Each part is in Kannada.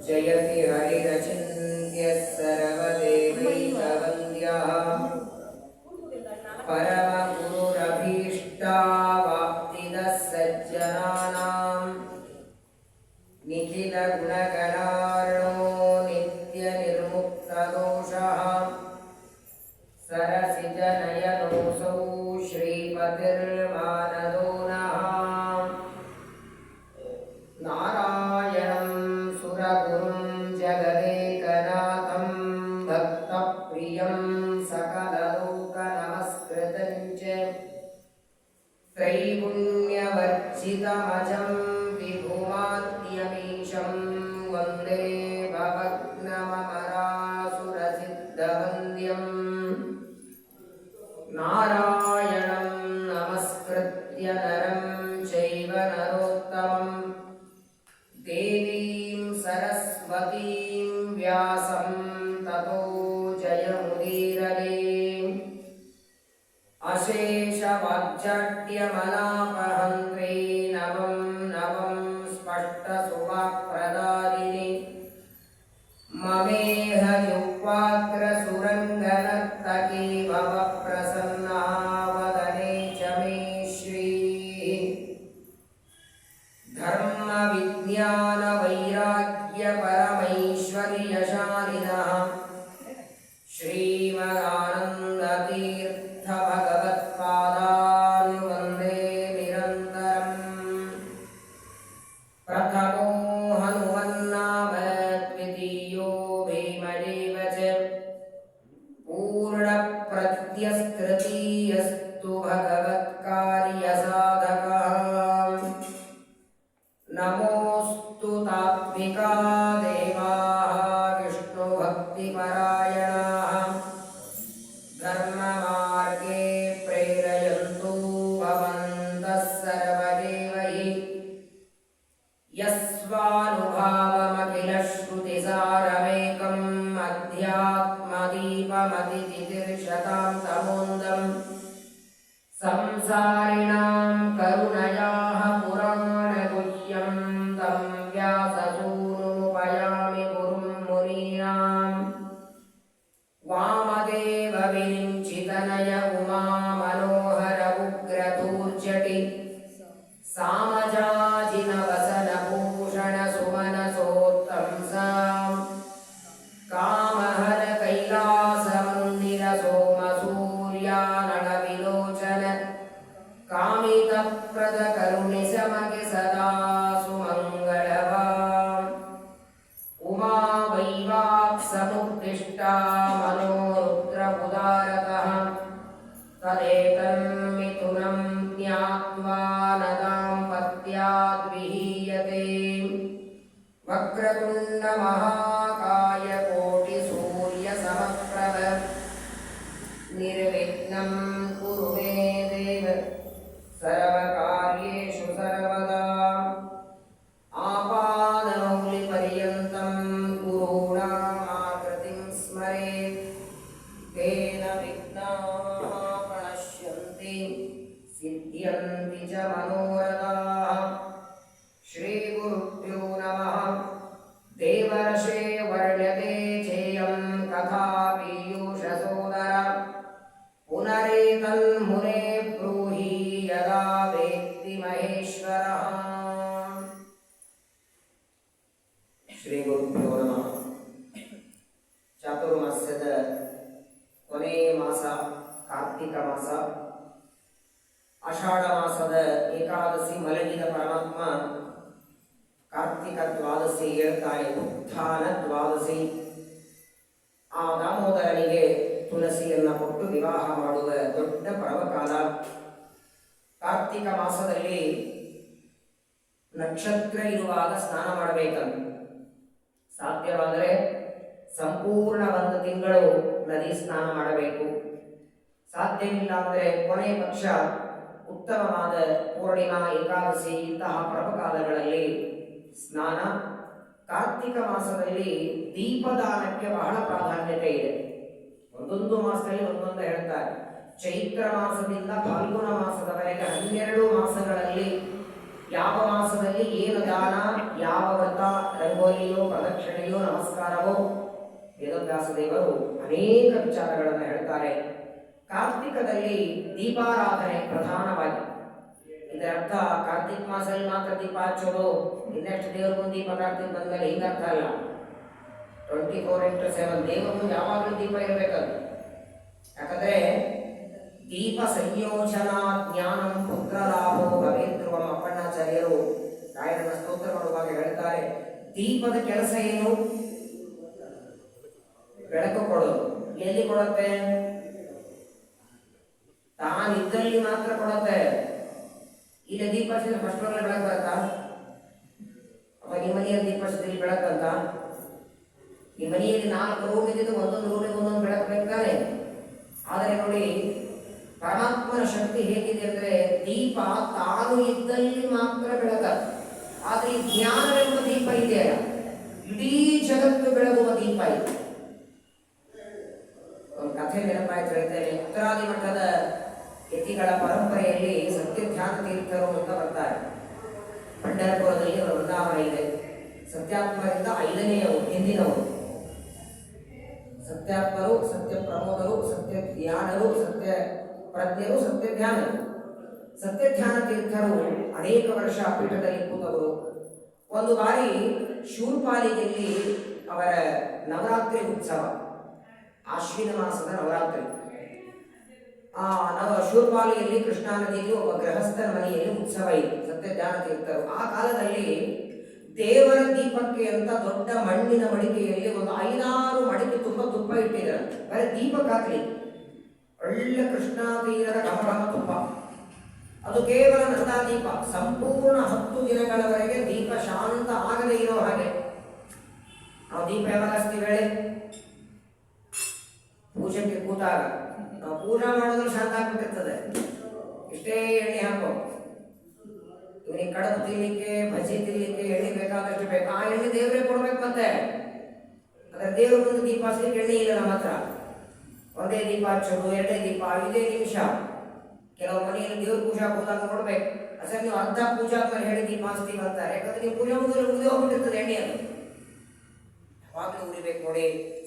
जयति हरिरचिन्त्यः सर्वदेवैकवन्द्यः परमगुरुरभीष्टावाप्तिदः सज्जनानां निखिलगुणगणार्णो नित्यनिर्मुक्तदोषः सरसिजनयनोऽसौ श्रीपतिर्मानदो नः नारायणं सुरगुरुं जगदेकनाथं भक्तप्रियं सकललोकनमस्कृतं च त्रैगुण्यवर्जितमजं विभुमाद्यमीशं वन्दे भवग्नममरासुरसिद्धवन्द्यम् नारायणं नमस्कृत्य नरं चैव नरोत्तमं देवीं सरस्वतीं व्यासं ततो जयमुदीरये अशेषवाग्जाड्यमलापहन्त्रे नवं नवं स्पष्टसुवाक्प्रदायिनि ममेह युक्वाग्रसुरङ्गनर्तकी भव प्रसन्ना वदने च मे श्रीः धर्मविज्ञानवैराग्यपरमैश्वर्यशालिनः श्रीमदानन्दतीर्थभगवत्पादान् वन्दे निरन्तरम् प्रथमो हनुमन्नाम द्वितीयो भीमदेव च पूर्णप्रत्यस्तृतीयस्तु भगवत्कार्यसाधकः नमोऽस्तु तात्विका देवाः विष्णुभक्तिपरायणाः धर्ममार्गे प्रेरयन्तु भवन्तः सर्वदेव हि यस्वानुभावमखिलश्रुतिसारमेकम् अध्यात्मदीपमतिथितिर्शतां तमोन्दम् संसारिणां करुणयाः पुराणगुह्यं तं व्याससूनुमुपयामि गुरुं मुनीनां वामदेवविरिञ्चितनय उमामनोहर उग्रधूर्जटि सामजाजिनवसनभूषणसुमनसोत्तंसां कामहर कैलासमन्दिर सोमसूर्यानलविलोचन कामितप्रदकरुणिशमगे सदा सुमङ्गलवान् उमा वैवाक्समुत्तिष्ठा मनोरुद्रमुदारतः तदेतन्मिथुनं ज्ञात्वा न दाम्पत्याद्विहीयते वक्रतुण्डमहाकाय कोटिसूर्यसमप्रभ निर्विघ्नं कुरु मे देव सर्वकार्येषु सर्वदा आपादमौलिपर्यन्तं गुरूणामाकृतिं स्मरेत् तेन विघ्नाः प्रणश्यन्ति सिद्ध्यन्ति च मनोरथाः श्रीगुरुभ्यो नमः देवर्षे वर्ण्यते चेयं कथा पीयूषसोदर पुनरेतन्मुने ब्रूहि यदा वेत्ति महेश्वरः श्रीगुरुभ्यो नमः ಚಾತುರ್ಮಾಸ್ಯದ ಕೊನೆಯ ಮಾಸ ಕಾರ್ತಿಕ ಮಾಸ. ಆಷಾಢ ಮಾಸದ ಏಕಾದಶಿ ಮಲಗಿದ ಪರಮಾತ್ಮ ಕಾರ್ತಿಕ ದ್ವಾದಶಿ ಹೇಳ್ತಾನೆ ಉತ್ಥಾನ ದ್ವಾದಶಿ. ಆ ದಾಮೋದರನಿಗೆ ತುಳಸಿಯನ್ನು ಕೊಟ್ಟು ವಿವಾಹ ಮಾಡುವ ದೊಡ್ಡ ಪರ್ವಕಾಲ. ಕಾರ್ತಿಕ ಮಾಸದಲ್ಲಿ ನಕ್ಷತ್ರ ಇರುವಾಗ ಸ್ನಾನ ಮಾಡಬೇಕಂತ. ಸಾಧ್ಯವಾದರೆ ಸಂಪೂರ್ಣ ಒಂದು ತಿಂಗಳು ನದಿ ಸ್ನಾನ ಮಾಡಬೇಕು. ಸಾಧ್ಯವಿಲ್ಲ ಅಂದರೆ ಕೊನೆಯ ಪಕ್ಷ ಉತ್ತಮವಾದ ಪೂರ್ಣಿಮಾ, ಏಕಾದಶಿ ಇಂತಹ ಪರ್ವಕಾಲಗಳಲ್ಲಿ ಸ್ನಾನ. ಕಾರ್ತಿಕ ಮಾಸದಲ್ಲಿ ದೀಪದಾನಕ್ಕೆ ಬಹಳ ಪ್ರಾಧಾನ್ಯತೆ ಇದೆ. ಒಂದೊಂದು ಮಾಸದಲ್ಲಿ ಒಂದೊಂದು ಹೇಳ್ತಾರೆ. ಚೈತ್ರ ಮಾಸದಿಂದ ಫಾಲ್ಗುಣ ಮಾಸದವರೆಗೆ 12 ಮಾಸಗಳಲ್ಲಿ ಯಾವ ಮಾಸದಲ್ಲಿ ಏನು ದಾನ, ಯಾವ ವ್ರತ, ರಂಗೋಲಿಯೋ, ಪ್ರದಕ್ಷಿಣೆಯೋ, ನಮಸ್ಕಾರವೋ, ವೇದವ್ಯಾಸ ದೇವರು ಅನೇಕ ವಿಚಾರಗಳನ್ನು ಹೇಳ್ತಾರೆ. ಕಾರ್ತಿಕದಲ್ಲಿ ದೀಪಾರಾಧನೆ ಪ್ರಧಾನವಾಗಿ. ಇದರರ್ಥ ಕಾರ್ತಿಕ ಮಾಸದಲ್ಲಿ ಮಾತ್ರ ದೀಪ ಹಚ್ಚೋದು, ಇನ್ನೆಷ್ಟು ದೇವ್ರ ಮುಂದೆ ದೀಪ ಕಾರ್ತಿಕ ಬಂದ್ಮೇಲೆ ಹಿಂಗರ್ಥ ಅಲ್ಲ. 24x7 ದೇವರ ಮುಂದೆ ಯಾವಾಗಲೂ ದೀಪ ಇರಬೇಕದು. ಯಾಕಂದ್ರೆ ದೀಪ ಸಂಯೋಜನಾ ಜ್ಞಾನಂ ಪುತ್ರ ಲಾಭೋ ಭವೇಂದ್ರುವ ಅಪ್ಪಣ್ಣಾಚಾರ್ಯರು ರಾಯರನ್ನ ಸ್ತೋತ್ರ ಮಾಡುವಾಗ ಹೇಳ್ತಾರೆ, ದೀಪದ ಕೆಲಸ ಏನು? ಬೆಳಕು ಕೊಡೋದು. ಎಲ್ಲಿ ಕೊಡುತ್ತೆ? ತಾನಿದ್ದಲ್ಲಿ ಮಾತ್ರ ಕೊಡುತ್ತೆ. ಈಗ ದೀಪ ಹಚ್ಚಿದ್ರೆ ಫಸ್ಟ್ ಒಳಗೆ ಬೆಳಕು ಬರುತ್ತಾ? ಅವಾಗ ಈ ಮನೆಯಲ್ಲಿ ದೀಪ ಹಚ್ಚಿದ್ರೆ ಬೆಳಕಂತ? ಈ ಮನೆಯಲ್ಲಿ 4 ರೂಮ್ ಇದ್ದಿದ್ದು ಒಂದೊಂದು ರೂಮಿಗೆ ಒಂದೊಂದು ಬೆಳಕು ಬೇಕಾನೆ. ಆದರೆ ನೋಡಿ ಪರಮಾತ್ಮನ ಶಕ್ತಿ ಹೇಗಿದೆ ಅಂದ್ರೆ ದೀಪ ತಾನು ಇದ್ದಲ್ಲಿ ಮಾತ್ರ ಬೆಳಕ. ಆದ್ರೆ ಈ ಜ್ಞಾನವೆಂಬ ದೀಪ ಇದೆಯಲ್ಲ, ಇಡೀ ಜಗತ್ತು ಬೆಳಗುವ ದೀಪ ಇದೆ. ಒಂದು ಕಥೆ ನೆನಪಾಯ್ತು ಹೇಳ್ತೇನೆ. ಉತ್ತರಾದಿ ಮಠದ ಯತಿಗಳ ಪರಂಪರೆಯಲ್ಲಿ ಸತ್ಯಧ್ಯಾನ ತೀರ್ಥರು ಅಂತ ಬರ್ತಾರೆ. ಪಂಢರಪುರದಲ್ಲಿ ಅವರ ವೃಂದಾವನ ಇದೆ. ಸತ್ಯಾತ್ಮರಿಂದ 5ನೇಯವರು, ಹಿಂದಿನವರು. ಸತ್ಯಾತ್ಮರು, ಸತ್ಯ ಪ್ರಮೋದರು, ಸತ್ಯ ಧ್ಯಾನರು, ಸತ್ಯ ಪ್ರಜ್ಞರು, ಸತ್ಯ ಧ್ಯಾನರು. ಸತ್ಯ ಧ್ಯಾನ ತೀರ್ಥರು ಅನೇಕ ವರ್ಷ ಪೀಠದಲ್ಲಿ ಕೂತವರು. ಒಂದು ಬಾರಿ ಶೂರ್ಪಾಲಿಗೆಯಲ್ಲಿ ಅವರ ನವರಾತ್ರಿ ಉತ್ಸವ, ಆಶ್ವಿನ ಮಾಸದ ನವರಾತ್ರಿ. ಶೂರ್ಪಾಲಿಯಲ್ಲಿ ಕೃಷ್ಣಾ ನದಿಯಲ್ಲಿ ಒಬ್ಬ ಗೃಹಸ್ಥರ ಮನೆಯಲ್ಲಿ ಉತ್ಸವ ಇತ್ತು. ಸತ್ಯ ಧ್ಯಾನ ತೀರ್ಥರು ಆ ಕಾಲದಲ್ಲಿ ದೇವರ ದೀಪಕ್ಕೆ ಅಂತ ದೊಡ್ಡ ಮಣ್ಣಿನ ಮಡಿಕೆಯಲ್ಲಿ ಒಂದು 5-6 ಮಡಿಕೆ ತುಪ್ಪ ಇಟ್ಟಿದ್ದಾರೆ. ಬರೀ ದೀಪಕ್ಕೆ ಹಾಕಲಿ. ಒಳ್ಳೆ ಕೃಷ್ಣಾ ತೀರದ ಘಮಘಮ ತುಪ್ಪ. ಅದು ಕೇವಲ ನಂದಾದೀಪ. ಸಂಪೂರ್ಣ 10 ದಿನಗಳವರೆಗೆ ದೀಪ ಶಾಂತ ಆಗದೇ ಇರೋ ಹಾಗೆ. ನಾವು ದೀಪ ಯಾವಾಗ ಹಚ್ತೀವಿ ಹೇಳಿ? ಪೂಜೆಗೆ ಕೂತಾಗ. ನಾವು ಪೂಜಾ ಮಾಡೋದ್ರಲ್ಲಿ ಶಾಂತ ಆಗ್ಬಿಟ್ಟಿರ್ತದೆ. ಇಷ್ಟೇ ಎಣ್ಣೆ ಹಾಕೋ. ಇವನಿಗೆ ಕಡುಬು ತಿನ್ಲಿಕ್ಕೆ, ಬಜ್ಜಿ ತಿನ್ಲಿಕ್ಕೆ ಎಣ್ಣೆ ಬೇಕಾದಷ್ಟು ಬೇಕು. ಆ ಎಣ್ಣೆ ದೇವರೇ ಕೊಡ್ಬೇಕು. ಮತ್ತೆ ಅದ್ರ ದೇವ್ರ ಮುಂದೆ ದೀಪ ಹಚ್ಚಲಿಕ್ಕೆ ಎಣ್ಣೆ ಇಲ್ಲ ನಮ್ಮ ಹತ್ರ. ಒಂದೇ ದೀಪ ಹಚ್ಚೋದು, 2 ದೀಪ, 5 ನಿಮಿಷ. ಕೆಲವು ಮನೆಯಲ್ಲಿ ದೇವ್ರ ಪೂಜಾ ಹೋದಾಗ ನೋಡ್ಬೇಕು. ಅಸಲು ನೀವು ಅರ್ಧ ಪೂಜಾ ಆದ್ಮೇಲೆ ಹೇಳಿ ದೀಪ ಹಚ್ತೀವಿ ಅಂತಾರೆ. ಯಾಕಂದ್ರೆ ನೀವು ಪೂಜಾ ಮುಗಿದು ಹೋಗ್ಬಿಟ್ಟಿರ್ತದೆ ಎಣ್ಣೆಯನ್ನು. ಯಾವಾಗಲೂ ಉರಿಬೇಕು ನೋಡಿ.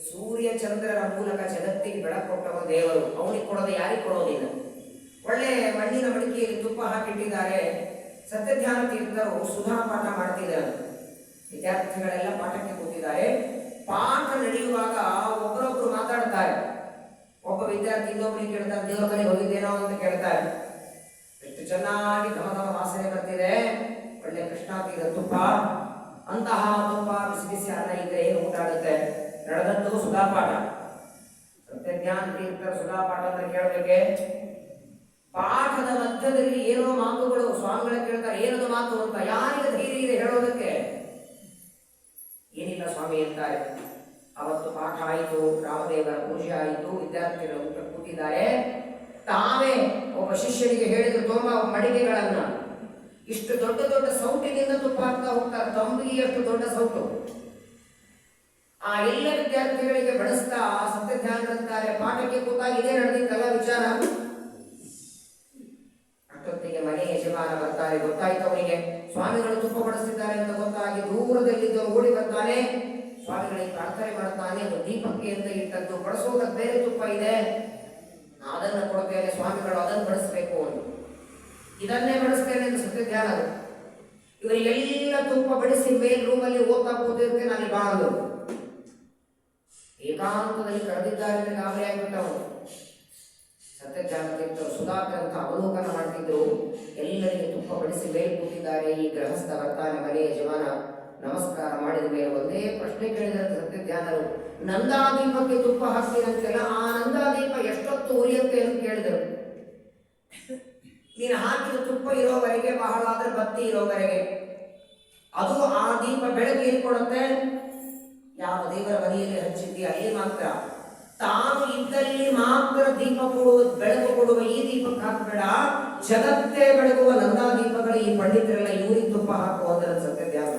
ಸೂರ್ಯ ಚಂದ್ರರ ಮೂಲಕ ಜಗತ್ತಿಗೆ ಬೆಳಕು ಕೊಟ್ಟವ ದೇವರು. ಅವನಿಗೆ ಕೊಡೋದು ಯಾರಿಗೆ ಕೊಡೋದಿಲ್ಲ. ಒಳ್ಳೆ ಮಣ್ಣಿನ ಮಡಿಕೆಯಲ್ಲಿ ತುಪ್ಪ ಹಾಕಿಟ್ಟಿದ್ದಾರೆ. ಸತ್ಯಧ್ಯಾನ ತೀರ್ಥರು ಸುಧಾ ಪಾಠ ಮಾಡ್ತಿದ್ದಾರೆ. ವಿದ್ಯಾರ್ಥಿಗಳೆಲ್ಲ ಪಾಠಕ್ಕೆ ಕೂತಿದ್ದಾರೆ. ಪಾಠ ನಡೆಯುವಾಗ ಒಬ್ಬರೊಬ್ರು ಮಾತಾಡ್ತಾರೆ. ಒಬ್ಬ ವಿದ್ಯಾರ್ಥಿ ಇನ್ನೊಬ್ಬರಿಗೆ ಕೇಳ್ತಾರೆ, ದೇವರ ಮನೆಗೆ ಹೋಗಿದ್ದೇನೋ ಅಂತ ಕೇಳ್ತಾರೆ. ಎಷ್ಟು ಚೆನ್ನಾಗಿ ಘಮ ವಾಸನೆ ಬರ್ತಿದೆ, ಒಳ್ಳೆ ಕೃಷ್ಣಾ ತೀರದ ತುಪ್ಪ. ಅಂತಹ ತುಪ್ಪ ಬಿಸಿ ಬಿಸಿ ಅನ್ನ ಇದ್ರೆ ಏನು ಊಟ ಆಗುತ್ತೆ? ನಡೆದದ್ದು ಸುಧಾಪಾಠ. ಸತ್ಯಜ್ಞಾನ ತೀರ್ಥರ ಸುಧಾಪಾಠ ಅಂತ ಕೇಳಬೇಕೆ? ಪಾಠದ ಮಧ್ಯದಲ್ಲಿ ಏನೋ ಮಾತುಗಳು ಸ್ವಾಮಿಗಳ ಕೇಳ್ತಾರೆ. ಏನದು ಮಾತು ಅಂತ ಯಾರಿಗೆ ಧೈರ್ಯ ಇದೆ ಹೇಳೋದಕ್ಕೆ? ಏನಿಲ್ಲ ಸ್ವಾಮಿ ಅಂತಾರೆ. ಅವತ್ತು ಪಾಠ ಆಯಿತು, ರಾಮದೇವರ ಪೂಜೆ ಆಯಿತು, ವಿದ್ಯಾರ್ಥಿಗಳು ಊಟ ಕೂತಿದ್ದಾರೆ. ತಾವೇ ಒಬ್ಬ ಶಿಷ್ಯನಿಗೆ ಹೇಳಿದ್ರು, ತುಂಬ ಮಡಿಕೆಗಳನ್ನ ಇಷ್ಟು ದೊಡ್ಡ ದೊಡ್ಡ ಸೌಟಿನಿಂದ ತುಪ್ಪ ಹಾಕ್ತಾ ಹೋಗ್ತಾರೆ. ತಂಬಿಗೆಯಷ್ಟು ದೊಡ್ಡ ಸೌಟು. ಆ ಎಲ್ಲ ವಿದ್ಯಾರ್ಥಿಗಳಿಗೆ ಬಡಿಸ್ತಾ ಸತ್ಯಧ್ಯಾನ ಅಂತಾರೆ. ಪಾಠಕ್ಕೆ ಕೂತಾಗ ಇದೇ ನಡೆದಿತ್ತಲ್ಲ ವಿಚಾರ. ಅಷ್ಟೊತ್ತಿಗೆ ಮನೆ ಯಜಮಾನ ಬರ್ತಾರೆ. ಗೊತ್ತಾಯ್ತು ಅವನಿಗೆ ಸ್ವಾಮಿಗಳು ತುಪ್ಪ ಬಡಿಸ್ತಿದ್ದಾರೆ ಅಂತ ಗೊತ್ತಾಗಿ ದೂರದಲ್ಲಿದ್ದು ಓಡಿ ಬರ್ತಾನೆ. ಸ್ವಾಮಿಗಳಿಗೆ ಪ್ರಾರ್ಥನೆ ಮಾಡ್ತಾನೆ. ಒಂದು ದೀಪಕ್ಕೆ ಅಂತ ಇಟ್ಟದ್ದು ಬಡಿಸೋದಕ್ಕೆ ಬೇರೆ ತುಪ್ಪ ಇದೆ, ಅದನ್ನು ಕೊಡ್ತೇನೆ, ಸ್ವಾಮಿಗಳು ಅದನ್ನು ಬಡಿಸ್ಬೇಕು ಅಂತ. ಇದನ್ನೇ ಬಡಿಸ್ತೇನೆ ಅಂತ ಸತ್ಯಧ್ಯಾನ. ಇವರಿಗೆಲ್ಲ ತುಪ್ಪ ಬಡಿಸಿ ಮೇಲ್ ರೂಮಲ್ಲಿ ಓದ್ತಾ ಕೂತಿರ್ತೇನೆ. ಅಲ್ಲಿ ಬಾಳಲು ಏಕಾಂತದಲ್ಲಿ ಕರೆದಿದ್ದಾರೆ ಅಂತ ಗಾಬರಿ ಆಗ್ಬಿಟ್ಟವನು. ಸತ್ಯ ಸತ್ಯಜ್ಞಾನ ತೀರ್ಥರು ಸುಧಾಕರ್ ಅಂತ ಅವಲೋಕನ ಮಾಡ್ತಿದ್ರು. ಎಲ್ಲರಿಗೆ ತುಪ್ಪ ಬಡಿಸಿ ಮೇಲೆ ಕೂತಿದ್ದಾರೆ. ಈ ಗೃಹಸ್ಥ ಬರ್ತಾನೆ, ಮನೆ ಯಜಮಾನ ನಮಸ್ಕಾರ ಮಾಡಿದ ಮೇಲೆ ಒಂದೇ ಪ್ರಶ್ನೆ ಕೇಳಿದಂತೆ ಸತ್ಯಜ್ಞಾನರು, ನಂದಾದೀಪಕ್ಕೆ ತುಪ್ಪ ಹಾಕ್ತೀರಂತೆಲ್ಲ, ಆ ನಂದಾದೀಪ ಎಷ್ಟೊತ್ತು ಉರಿಯುತ್ತೆ ಅಂತ ಕೇಳಿದರು. ನೀನು ಹಾಕಿದ ತುಪ್ಪ ಇರೋವರೆಗೆ, ಬಹಳ ಆದ್ರೆ ಬತ್ತಿ ಇರೋವರೆಗೆ. ಅದು ಆ ದೀಪ ಬೆಳಕು ಏನು ಕೊಡುತ್ತೆ? ಯಾವ ದೇವರ ಮನೆಯಲ್ಲಿ ಹಚ್ಚಿದ್ದೀಯ ಅಲ್ಲಿ ಮಾತ್ರ, ತಾನು ಇದ್ದಲ್ಲಿ ಮಾತ್ರ ದೀಪ ಕೊಡುವ, ಬೆಳಕು ಕೊಡುವ ಈ ದೀಪಕ್ಕೆ ಹಾಕಬೇಡ, ಜಗತ್ತೇ ಬೆಳಗುವ ನಂದಾದೀಪಗಳು ಈ ಪಂಡಿತರೆಲ್ಲ ಇವರಿಗೆ ತುಪ್ಪ ಹಾಕುವಂತ ಸತ್ಯಜ್ಞಾನ.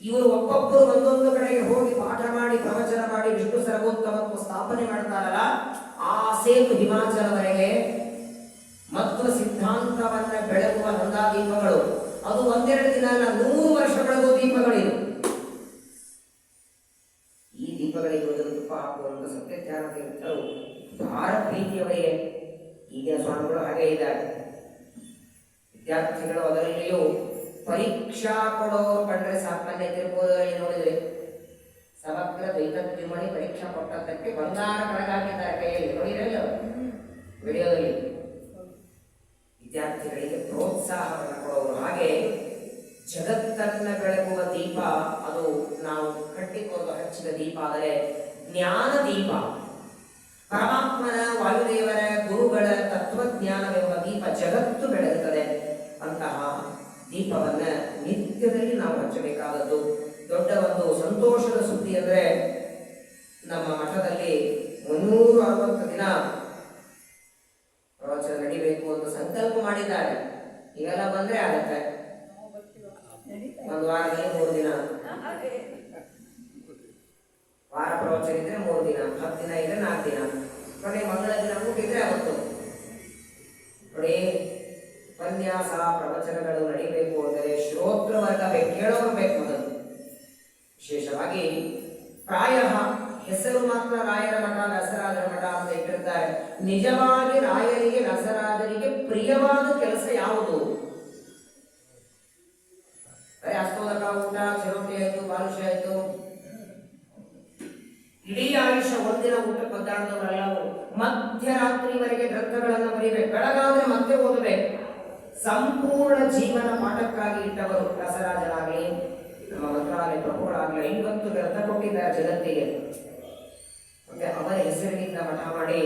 ಇವರು ಒಬ್ಬೊಬ್ಬರು ಒಂದೊಂದು ಕಡೆಗೆ ಹೋಗಿ ಪಾಠ ಮಾಡಿ ಪ್ರವಚನ ಮಾಡಿ ವಿಷ್ಣು ಸರ್ವೋತ್ತಮತ್ವ ಸ್ಥಾಪನೆ ಮಾಡ್ತಾರಲ್ಲ, ಆ ಸೇತು ಹಿಮಾಚಲವರೆಗೆ ಮತ್ತು ಸಿದ್ಧಾಂತವನ್ನ ಬೆಳಗುವ ನಂದಾದೀಪಗಳು. ಅದು ಒಂದೆರಡು ದಿನ ಅಲ್ಲ, 100 ವರ್ಷ ಬೆಳಗುವ ದೀಪಗಳಿವೆ. ಈ ದೀಪಗಳಿಗೆ ಮೊದಲು ತುಪ್ಪ ಹಾಕುವಂತ ಸತ್ಯಜ್ಞಾನ ತೀರ್ಥರು ಭಾರ ಪ್ರೀತಿಯವರಿಗೆ. ಈಗಿನ ಸ್ವಾಮಿಗಳು ಹಾಗೆ ಇದ್ದಾರೆ. ವಿದ್ಯಾರ್ಥಿಗಳು ಅದರಲ್ಲಿಯೂ ಪರೀಕ್ಷಾ ಕೊಡೋರು ಕಂಡ್ರೆ ಸಾಮಾನ್ಯ ತಿರುಪುರಲ್ಲಿ ನೋಡಿದ್ರೆ ಸಮಗ್ರ ದ್ವೈತ ತಿರುಮಣಿ ಪರೀಕ್ಷಾ ಕೊಟ್ಟದ್ದಕ್ಕೆ ಬಂಗಾರ ಕಳೆದಾಕಿದ್ದಾರೆ ಕೈಯಲ್ಲಿ, ನೋಡಿರಲ್ಲ ವಿಡಿಯೋದಲ್ಲಿ. ವಿದ್ಯಾರ್ಥಿಗಳಿಗೆ ಪ್ರೋತ್ಸಾಹವನ್ನು ಕೊಡೋರು. ಹಾಗೆ ಜಗತ್ತನ್ನ ಬೆಳಗುವ ದೀಪ ಅದು ನಾವು ಕಟ್ಟಿಕೊಂಡು ಹಚ್ಚಿದ ದೀಪ ಆದರೆ ಜ್ಞಾನ ದೀಪ. ಪರಮಾತ್ಮನ, ವಾಯುದೇವರ, ಗುರುಗಳ ತತ್ವಜ್ಞಾನವೆಂಬ ದೀಪ ಜಗತ್ತು ಬೆಳಗುತ್ತದೆ. ಅಂತಹ ದೀಪವನ್ನ ನಿತ್ಯದಲ್ಲಿ ನಾವು ಹಚ್ಚಬೇಕಾದದ್ದು. ದೊಡ್ಡ ಒಂದು ಸಂತೋಷದ ಸುದ್ದಿ ಅಂದರೆ, ನಮ್ಮ ಮಠದಲ್ಲಿ 360 ದಿನ ಪ್ರವಚನ ನಡಿಬೇಕು ಅಂತ ಸಂಕಲ್ಪ ಮಾಡಿದ್ದಾರೆ. ಇವೆಲ್ಲ ಬಂದ್ರೆ ಆಗತ್ತೆ. ಒಂದು ವಾರದಲ್ಲಿ 3 ದಿನ, ವಾರ ಪ್ರವಚನ ಇದ್ರೆ 3 ದಿನ, 10 ದಿನ ಇದ್ರೆ 4 ದಿನ, ಕೊನೆ ಮಂಗಳ ದಿನ ಊಟಿದ್ರೆ ಅವತ್ತು. ನೋಡಿ, ಉಪನ್ಯಾಸ ಪ್ರವಚನಗಳು ನಡಿಬೇಕು ಅಂದರೆ ಶ್ರೋತೃ ವರ್ಗ ಬೇಕು, ಕೇಳೋರು ಬೇಕು ಮೊದಲು. ವಿಶೇಷವಾಗಿ ಪ್ರಾಯ ಹೆಸರು ಮಾತ್ರ ರಾಯರ ಮಠ, ನಸರಾಜರ ಮಠ ಅಂತ ಇಟ್ಟಿರ್ತಾರೆ. ನಿಜವಾಗಿ ರಾಯರಿಗೆ, ನಸರಾಜರಿಗೆ ಪ್ರಿಯವಾದ ಕೆಲಸ ಯಾವುದು? ಅಸ್ತೋದಕ, ಊಟ, ಚಿರೋಟಿ ಆಯ್ತು, ಬಾಲುಷಿ ಆಯ್ತು, ಇಡೀ ಆಯುಷ್ಯ ಒಂದಿನ ಊಟಕ್ಕೆ ಒದ್ದಾಡಿದವರಲ್ಲ ಅವರು. ಮಧ್ಯರಾತ್ರಿವರೆಗೆ ಗ್ರಂಥಗಳನ್ನು ಬರೀಬೇಕು, ಬೆಳಗಾದ್ರೆ ಮತ್ತೆ ಓದಬೇಕು. ಸಂಪೂರ್ಣ ಜೀವನ ಪಾಠಕ್ಕಾಗಿ ಇಟ್ಟವರು ನಸರಾಜರಾಗಲಿ, ನಮ್ಮ ಮಂತ್ರಾಲಯ ಪ್ರಭುಗಳಾಗಲಿ 50 ಗ್ರಂಥ ಕೊಟ್ಟಿದ್ದಾರೆ ಜಗತ್ತಿಗೆ. ಮತ್ತೆ ಅವರ ಹೆಸರಿನಿಂದ ಮಠ ಮಾಡಿ,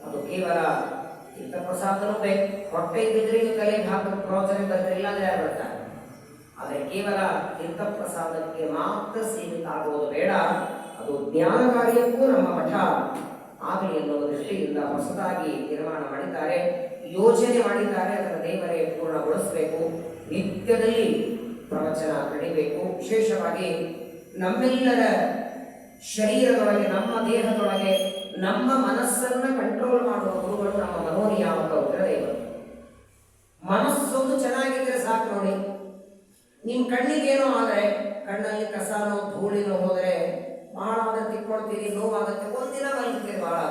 ಅದು ಕೇವಲ ತೀರ್ಥಪ್ರಸಾದನೂ ಬೇಕು. ಹೊಟ್ಟೆ ಇದ್ದಿದ್ರೆ ತಲೆಗೆ ಹಾಕಲು ಪ್ರವಚನ ಬರ್ತಾರೆ, ಇಲ್ಲಾಂದ್ರೆ ಯಾರು ಬರ್ತಾರೆ. ಆದರೆ ಕೇವಲ ತೀರ್ಥಪ್ರಸಾದಕ್ಕೆ ಮಾತ್ರ ಸೀಮಿತ ಆಗುವುದು ಬೇಡ, ಅದು ಜ್ಞಾನ ಕಾರ್ಯಕ್ಕೂ ನಮ್ಮ ಮಠ ಆಗಲಿ ಎನ್ನುವ ದೃಷ್ಟಿಯಿಂದ ಹೊಸದಾಗಿ ನಿರ್ಮಾಣ ಮಾಡಿದ್ದಾರೆ, ಯೋಚನೆ ಮಾಡಿದ್ದಾರೆ. ಅದರ ದೇವರೇ ಪೂರ್ಣಗೊಳಿಸಬೇಕು. ನಿತ್ಯದಲ್ಲಿ ಪ್ರವಚನ ನಡಿಬೇಕು. ವಿಶೇಷವಾಗಿ ನಮ್ಮೆಲ್ಲರ ಶರೀರದೊಳಗೆ, ನಮ್ಮ ದೇಹದೊಳಗೆ, ನಮ್ಮ ಮನಸ್ಸನ್ನ ಕಂಟ್ರೋಲ್ ಮಾಡುವ ಗುರುಗಳು ನಮ್ಮ ಮನೋನಿಯಾಮಕ ಉಗ್ರದೇವರು. ಮನಸ್ಸೊಂದು ಚೆನ್ನಾಗಿದ್ರೆ ಸಾಕು. ನೋಡಿ, ನಿಮ್ಮ ಕಣ್ಣಿಗೇನೋ ಆದರೆ, ಕಣ್ಣಲ್ಲಿ ಕಸಾನೋ ಧೂಳಿನೋ ಹೋದರೆ ಬಹಳ ಆದ್ರೆ ತಿಕ್ಕೊಳ್ತೀರಿ, ನೋವಾಗುತ್ತೆ, ಒಂದಿನ ಮಲಗ್ತೀರಿ. ಬಹಳ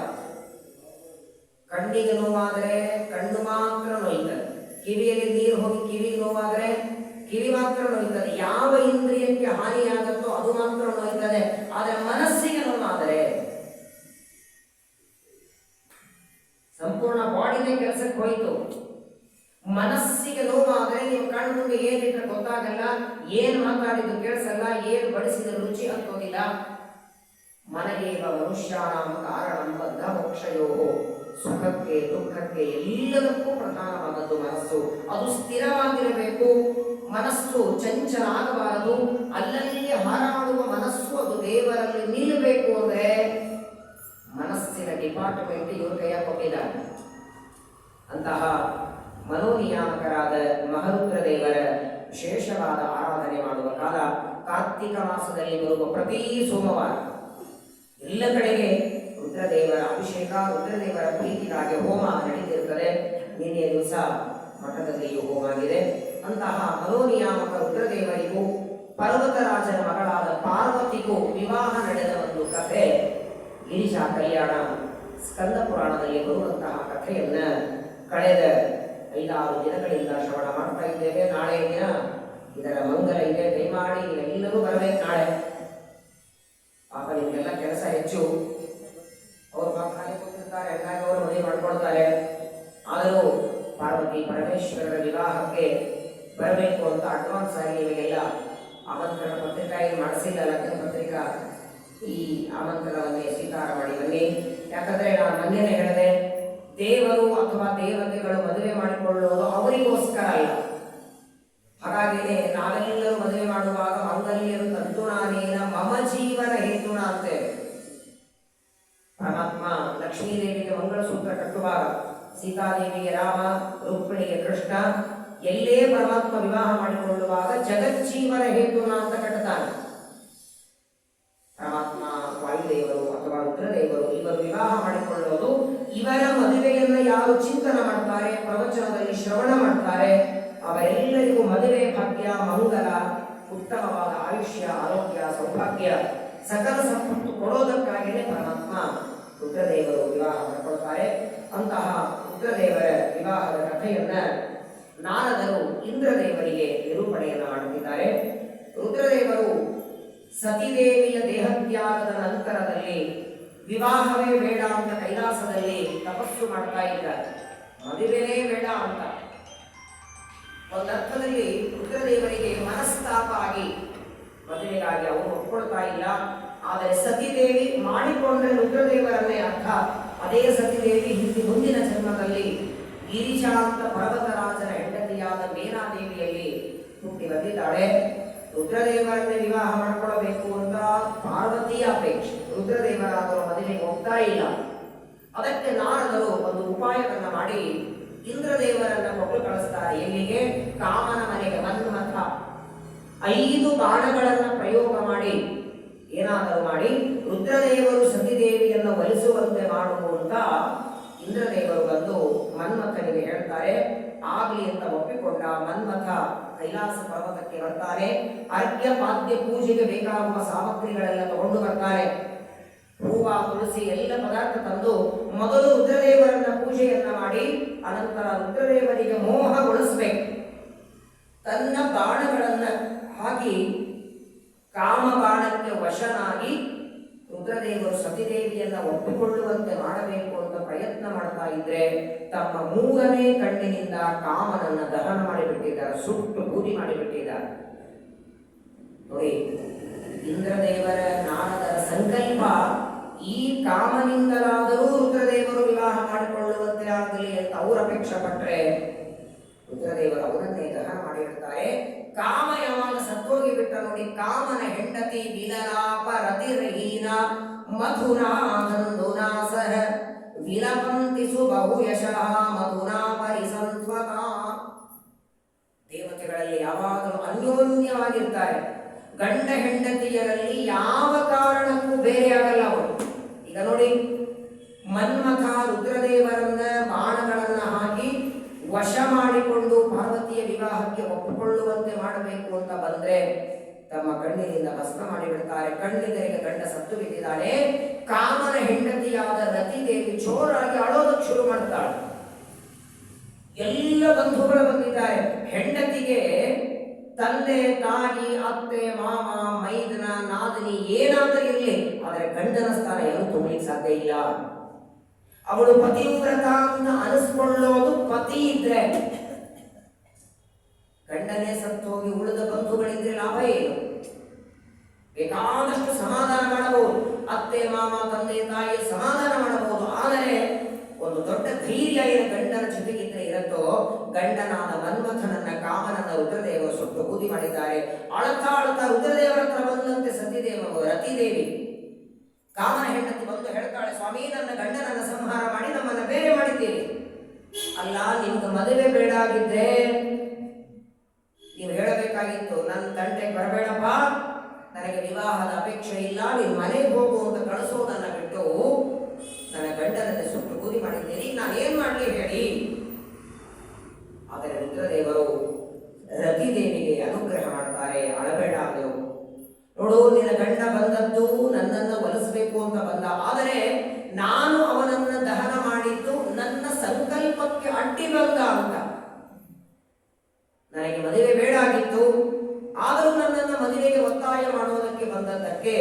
ಕಣ್ಣಿಗೆ ನೋವಾದರೆ ಕಣ್ಣು ಮಾತ್ರ ನೋಯ್ತದೆ, ಕಿವಿಯಲ್ಲಿ ನೀರು ಹೋಗಿ ಕಿವಿಗೆ ನೋವಾದರೆ ಕಿವಿ ಮಾತ್ರ ನೋಯ್ತದೆ. ಯಾವ ಇಂದ್ರಿಯಕ್ಕೆ ಹಾನಿಯಾಗುತ್ತೋ ಅದು ಮಾತ್ರ ನೋಯ್ತದೆ. ಆದರೆ ಮನಸ್ಸಿಗೆ ನೋವಾದರೆ ಸಂಪೂರ್ಣ ಬಾಡಿನೇ ಕೆಲಸಕ್ಕೆ ಹೋಯಿತು. ಮನಸ್ಸಿಗೆ ನೋವಾದರೆ ನೀವು ಕಣ್ಣು ಮುಂದೆ ಏನಿಟ್ರೆ ಗೊತ್ತಾಗಲ್ಲ, ಏನು ಮಾತಾಡಿದ್ದು ಕೇಳಿಸಲ್ಲ, ಏನು ಬಡಿಸಿದ ರುಚಿ ಹತ್ತೋದಿಲ್ಲ. ಮನಗೇವ ಮನುಷ್ಯಾನಾಂ ಕಾರಣಂ ಬದ್ಧ ಮೋಕ್ಷಯೋ, ಸುಖಕ್ಕೆ ದುಃಖಕ್ಕೆ ಎಲ್ಲದಕ್ಕೂ ಪ್ರಧಾನವಾದದ್ದು ಮನಸ್ಸು. ಅದು ಸ್ಥಿರವಾಗಿರಬೇಕು. ಮನಸ್ಸು ಚಂಚಲ ಆಗಬಾರದು. ಅಲ್ಲಲ್ಲಿ ಹಾರಾಡುವ ಮನಸ್ಸು ಅದು ದೇವರಲ್ಲಿ ನಿಲ್ಲಬೇಕು. ಅಂದರೆ ಮನಸ್ಸಿನ ಡಿಪಾರ್ಟ್ಮೆಂಟ್ ಇವರು ಕೈಯ ಕೊಟ್ಟಿದ್ದಾರೆ. ಅಂತಹ ಮನೋನಿಯಾಮಕರಾದ ಮಹರುದ್ರ ದೇವರ ವಿಶೇಷವಾದ ಆರಾಧನೆ ಮಾಡುವ ಕಾಲ ಕಾರ್ತಿಕ ಮಾಸದಲ್ಲಿ ಬರುವ ಪ್ರತಿ ಸೋಮವಾರ ಎಲ್ಲ ಕಡೆಗೆ ರುದ್ರದೇವರ ಅಭಿಷೇಕ, ರುದ್ರದೇವರ ಪ್ರೀತಿಗಾಗಿ ಹೋಮ ನಡೀತಿರುತ್ತದೆ. ನಿನ್ನೆ ದಿವಸ ಮಠದಲ್ಲಿಯೂ ಹೋಮ ಆಗಿದೆ. ಅಂತಹ ಮನೋನಿಯಾಮಕ ರುದ್ರದೇವರಿಗೂ ಪರ್ವತರಾಜನ ಮಗಳಾದ ಪಾರ್ವತಿಗೂ ವಿವಾಹ ನಡೆದ ಒಂದು ಕಥೆ ಗಿರಿಜಾ ಕಲ್ಯಾಣ ಸ್ಕಂದ ಪುರಾಣದಲ್ಲಿ ಬರುವಂತಹ ಕಥೆಯನ್ನ ಕಳೆದ 5-6 ದಿನಗಳಿಂದ ಶ್ರವಣ ಮಾಡ್ತಾ ಇದ್ದೇವೆ. ನಾಳೆ ದಿನ ಇದರ ಮಂಗಲ ಇದೆ. ದಯಮಾಡಿ ನೀವೆಲ್ಲರೂ ಬರಬೇಕು ನಾಳೆ. ಪಾಪ ನಿಮಗೆಲ್ಲ ಕೆಲಸ ಹೆಚ್ಚು. ಅವ್ರು ಮಕ್ಕಳಿಗೆ ಕೂತಿರ್ತಾರೆ, ಹಂಗಾಗಿ ಅವರು ಮದುವೆ ಮಾಡ್ಕೊಳ್ತಾರೆ. ಪರಮೇಶ್ವರರ ವಿವಾಹಕ್ಕೆ ಬರಬೇಕು ಅಂತ ಅಡ್ವಾನ್ಸ್ ಆಗಿ ಇವಾಗೆಲ್ಲ ಆಮಂತ್ರಣ ಪತ್ರಿಕಾ ಏನು ಮಾಡಿಸಿಲ್ಲ, ಲಗ್ನ ಪತ್ರಿಕಾ ಈ ಆಮಂತ್ರಣವನ್ನೇ ಸ್ವೀಕಾರ ಮಾಡಿ ಬನ್ನಿ. ಯಾಕಂದ್ರೆ ನಾನು ಮೊನ್ನೆನೇ ಹೇಳಿದೆ, ದೇವರು ಅಥವಾ ದೇವತೆಗಳು ಮದುವೆ ಮಾಡಿಕೊಳ್ಳುವುದು ಅವರಿಗೋಸ್ಕರ ಅಲ್ಲ. ಹಾಗಾಗಿನೇ ನಾವೆಲ್ಲರೂ ಮದುವೆ ಮಾಡುವಾಗ ಮಂಗಲ್ಯರು ತಂತುನಾನೇನ ಮಮ ಜೀವನ ಹೇತುನ ಅಂತೇವೆ. ಪರಮಾತ್ಮ ಲಕ್ಷ್ಮೀದೇವಿಗೆ ಮಂಗಳಸೂತ್ರ ಕಟ್ಟುವಾಗ, ಸೀತಾದೇವಿಗೆ ರಾಮ, ರುಕ್ಮಿಣಿಗೆ ಕೃಷ್ಣ, ಎಲ್ಲೇ ಪರಮಾತ್ಮ ವಿವಾಹ ಮಾಡಿಕೊಳ್ಳುವಾಗ ಜಗಜ್ಜೀವನ ಹೇತುನ ಅಂತ ಕಟ್ಟುತ್ತಾನೆ. ಪರಮಾತ್ಮ ವಾಯುದೇವರು ಅಥವಾ ರುದ್ರದೇವರು ಇವರು ವಿವಾಹ ಮಾಡಿಕೊಳ್ಳೋದು, ಇವರ ಮದುವೆಯನ್ನು ಯಾರು ಚಿಂತನ ಮಾಡ್ತಾರೆ, ಪ್ರವಚನದಲ್ಲಿ ಶ್ರವಣ ಮಾಡ್ತಾರೆ, ಅವರೆಲ್ಲರಿಗೂ ಮದುವೆ ಭಾಗ್ಯ, ಮಂಗಲ, ಉತ್ತಮವಾದ ಆಯುಷ್ಯ, ಆರೋಗ್ಯ, ಸೌಭಾಗ್ಯ, ಸಕಲ ಸಂಪತ್ತು ಕೊಡೋದಕ್ಕಾಗಿಯೇ ಪರಮಾತ್ಮ ರುದ್ರದೇವರು ವಿವಾಹ ಮಾಡಿಕೊಳ್ತಾರೆ. ಅಂತಹ ರುದ್ರದೇವರ ವಿವಾಹದ ಕಥೆಯನ್ನ ನಾರದರು ಇಂದ್ರದೇವರಿಗೆ ನಿರೂಪಣೆಯನ್ನು ಮಾಡುತ್ತಿದ್ದಾರೆ. ರುದ್ರದೇವರು ಸತಿದೇವಿಯ ದೇಹತ್ಯಾಗದ ನಂತರದಲ್ಲಿ ವಿವಾಹವೇ ಬೇಡ ಅಂತ ಕೈಲಾಸದಲ್ಲಿ ತಪಸ್ಸು ಮಾಡ್ತಾ ಇದ್ದಾರೆ. ಮದುವೆನೇ ಬೇಡ ಅಂತ ಒಂದರ್ಥದಲ್ಲಿ ರುದ್ರದೇವರಿಗೆ ಮನಸ್ತಾಪ ಆಗಿ ಮದುವೆಗಾಗಿ ಅವರು ಒಪ್ಕೊಳ್ತಾ ಇಲ್ಲ. ಆದರೆ ಸತಿದೇವಿ ಮಾಡಿಕೊಂಡ್ರೆ ರುದ್ರದೇವರನ್ನೇ ಅರ್ಥ. ಅದೇ ಸತಿದೇವಿ ಮುಂದಿನ ಜನ್ಮದಲ್ಲಿ ಗಿರಿಜಾ ಅಂತ ಪರ್ವತರಾಜನ ಹೆಂಡತಿಯಾದ ಮೇನಾದೇವಿಯಲ್ಲಿ ಹುಟ್ಟಿ ಬಂದಿದ್ದಾಳೆ. ರುದ್ರದೇವರನ್ನೇ ವಿವಾಹ ಮಾಡಿಕೊಳ್ಳಬೇಕು ಅಂತ ಪಾರ್ವತಿಯ ಅಪೇಕ್ಷೆ. ರುದ್ರದೇವರಾದರೂ ಮದುವೆಗೆ ಹೋಗ್ತಾ ಇಲ್ಲ. ಅದಕ್ಕೆ ನಾರದರು ಒಂದು ಉಪಾಯವನ್ನ ಮಾಡಿ ಇಂದ್ರದೇವರನ್ನ ಕೊಟ್ಟು ಕಳಿಸ್ತಾರೆ. ಎಲ್ಲಿಗೆ? ಕಾಮನ ಮನೆಗೆ. ಮನ್ಮಥ 5 ಬಾಣಗಳನ್ನ ಪ್ರಯೋಗ ಮಾಡಿ ಏನಾದರೂ ಮಾಡಿ ರುದ್ರದೇವರು ಸತಿದೇವಿಯನ್ನು ಒಲಿಸುವಂತೆ ಮಾಡುವಂತ ಇಂದ್ರದೇವರು ಬಂದು ಮನ್ಮಥನಿಗೆ ಹೇಳ್ತಾರೆ. ಆಗಲಿ ಅಂತ ಒಪ್ಪಿಕೊಂಡ ಮನ್ಮಥ ಕೈಲಾಸ ಪರ್ವತಕ್ಕೆ ಬರ್ತಾರೆ. ಅರ್ಘ್ಯ ಪಾದ್ಯ ಪೂಜೆಗೆ ಬೇಕಾಗುವ ಸಾಮಗ್ರಿಗಳೆಲ್ಲ ತಗೊಂಡು ಬರ್ತಾರೆ. ಹೂವ, ತುಳಸಿ ಎಲ್ಲ ಪದಾರ್ಥ ತಂದು ಮೊದಲು ರುದ್ರದೇವರನ್ನ ಪೂಜೆಯನ್ನ ಮಾಡಿ ಅನಂತರ ರುದ್ರದೇವರಿಗೆ ಮೋಹಗೊಳಿಸಬೇಕು. ತನ್ನ ಬಾಣಗಳನ್ನ ಹಾಕಿ ಕಾಮಬಾಣಕ್ಕೆ ವಶನಾಗಿ ರುದ್ರದೇವರು ಸತಿದೇವಿಯನ್ನ ಒಪ್ಪಿಕೊಳ್ಳುವಂತೆ ಮಾಡಬೇಕು ಅಂತ ಪ್ರಯತ್ನ ಮಾಡ್ತಾ ಇದ್ರೆ ತಮ್ಮ 3ನೇ ಕಣ್ಣಿನಿಂದ ಕಾಮನನ್ನ ದಹನ ಮಾಡಿಬಿಟ್ಟಿದ್ದಾರೆ, ಸುಟ್ಟು ಬೂದಿ ಮಾಡಿಬಿಟ್ಟಿದ್ದಾರೆ. ನೋಡಿ, ಇಂದ್ರದೇವರ ನಾರದರ ಸಂಕಲ್ಪ ಈ ಕಾಮನಿಂದಲಾದರೂ ರುದ್ರದೇವರು ವಿವಾಹ ಮಾಡಿಕೊಳ್ಳುವಂತೆ ಆಗಲಿ ಅಂತ ಅವರು ಅಪೇಕ್ಷೆ ಪಟ್ಟರೆ ರುದ್ರದೇವರು ಅವರನ್ನೇ ದಹನ ಮಾಡಿರ್ತಾರೆ. ಕಾಮ ಯಾವಾಗ ಸತ್ತೋಗಿ ಬಿಟ್ಟ ನೋಡಿ, ಕಾಮನ ಹೆಂಡತಿ ವಿಲಲಾಪ ರತಿರ್ಹೀನ ಮಧುನಾ ಧಂದುನಾ ಸಹ ವಿಲಪಂತಿಸು ಬಹುಯಶಃ ಮಧುನಾ ಪರಿಸಂತ್ವತ. ದೇವತೆಗಳಲ್ಲಿ ಯಾವಾಗಲೂ ಅನ್ಯೋನ್ಯವಾಗಿರ್ತಾರೆ. ಗಂಡ ಹೆಂಡತಿಯರಲ್ಲಿ ಯಾವ ಕಾರಣಕ್ಕೂ ಬೇರೆ ಆಗಲ್ಲ ಅವರು. ಈಗ ನೋಡಿ, ಮನ್ಮಥ ರುದ್ರದೇವರನ್ನ ಬಾಣಗಳನ್ನ ಹಾಕಿ ವಶ ಮಾಡಿಕೊಂಡು ಪಾರ್ವತಿಯ ವಿವಾಹಕ್ಕೆ ಒಪ್ಪಿಕೊಳ್ಳುವಂತೆ ಮಾಡಬೇಕು ಅಂತ ಬಂದ್ರೆ ತಮ್ಮ ಕಣ್ಣಿನಿಂದ ಭಸ್ಮ ಮಾಡಿಬಿಡ್ತಾರೆ. ಕಣ್ಣಿದರಿಗೆ ಗಂಡ ಸತ್ತು ಬಿದ್ದಿದ್ದಾಳೆ. ಕಾಮನ ಹೆಂಡತಿಯಾದ ರತಿದೇವಿ ಜೋರಾಗಿ ಅಳೋದಕ್ಕೆ ಶುರು ಮಾಡ್ತಾಳೆ. ಎಲ್ಲ ಬಂಧುಗಳು ಬಂದಿದ್ದಾರೆ. ಹೆಂಡತಿಗೆ ತಂದೆ, ತಾಯಿ, ಅತ್ತೆ, ಮಾಮ, ಮೈದನ, ನಾದಿನಿ ಏನಾದರೂ ಇರಲಿ, ಆದರೆ ಗಂಡನ ಸ್ಥಾನ ಏನು ತುಂಬಲಿಕ್ಕೆ ಸಾಧ್ಯ ಇಲ್ಲ. ಅವಳು ಪತಿವ್ರತ ಅಂತ ಅನಿಸ್ಕೊಳ್ಳೋದು ಪತಿ ಇದ್ರೆ. ಗಂಡನೇ ಸತ್ತು ಹೋಗಿ ಉಳಿದ ಬಂಧುಗಳಿದ್ರೆ ಲಾಭ ಏನು? ಬೇಕಾದಷ್ಟು ಸಮಾಧಾನ ಮಾಡಬಹುದು, ಅತ್ತೆ, ಮಾಮ, ತಂದೆ, ತಾಯಿ ಸಮಾಧಾನ ಮಾಡಬಹುದು. ಆದರೆ ಒಂದು ದೊಡ್ಡ ಧೈರ್ಯ ಏನು ಗಂಡನ ಜೊತೆಗಿದ್ರೆ ಇರತ್ತೋ, ಗಂಡನಾದ ಮನ್ಮಥನನ್ನ ಕಾಮನನ್ನ ರುದ್ರದೇವರು ಸುಟ್ಟು ಬೂದಿ ಮಾಡಿದ್ದಾರೆ. ಅಳತಾ ಅಳತಾ ರುದ್ರದೇವರ ಹತ್ರ ಬಂದಂತೆ ರತಿದೇವಿ ಕಾಮನ ಹೆಂಡತಿ ಬಂದು ಹೇಳ್ತಾಳೆ, ಸ್ವಾಮಿ, ನನ್ನ ಗಂಡನನ್ನ ಸಂಹಾರ ಮಾಡಿ ನಮ್ಮನ್ನ ಬೇರೆ ಮಾಡಿದ್ದೀರಿ. ಅಲ್ಲ, ನಿಮ್ಗೆ ಮದುವೆ ಬೇಡ ಆಗಿದ್ರೆ ನೀವು ಹೇಳಬೇಕಾಗಿತ್ತು, ನನ್ನ ತಂಟೆಗೆ ಬರಬೇಡಪ್ಪ, ನನಗೆ ವಿವಾಹದ ಅಪೇಕ್ಷೆ ಇಲ್ಲ, ನೀನು ಮನೆಗೆ ಹೋಗು ಅಂತ ಕಳಿಸೋದನ್ನ ಬಿಟ್ಟು ನನ್ನ ಗಂಡನನ್ನ ಸುಟ್ಟು ಬೂದಿ ಮಾಡಿದ್ದೀರಿ, ನಾನು ಏನ್ ಮಾಡ್ಲಿ ಹೇಳಿ. ಆದರೆ ರುದ್ರದೇವರು ರತಿದೇವಿಗೆ ಅನುಗ್ರಹ ಮಾಡ್ತಾರೆ. ಅಳಬೇಡ ಅಂದರು. ನೋಡು, ನಿನ್ನ ಗಂಡ ಬಂದದ್ದು ನನ್ನನ್ನು ಒಲಿಸಬೇಕು ಅಂತ ಬಂದ, ಆದರೆ ನಾನು ಅವನನ್ನ ದಹನ ಮಾಡಿದ್ದು ನನ್ನ ಸಂಕಲ್ಪಕ್ಕೆ ಅಡ್ಡಿ ಬಂದ ಅಂತ. ನನಗೆ ಮದುವೆ ಬೇಡ ಆಗಿತ್ತು, ಆದರೂ ನನ್ನನ್ನು ಮದುವೆಗೆ ಒತ್ತಾಯ ಮಾಡುವುದಕ್ಕೆ ಬಂದದ್ದಕ್ಕೆ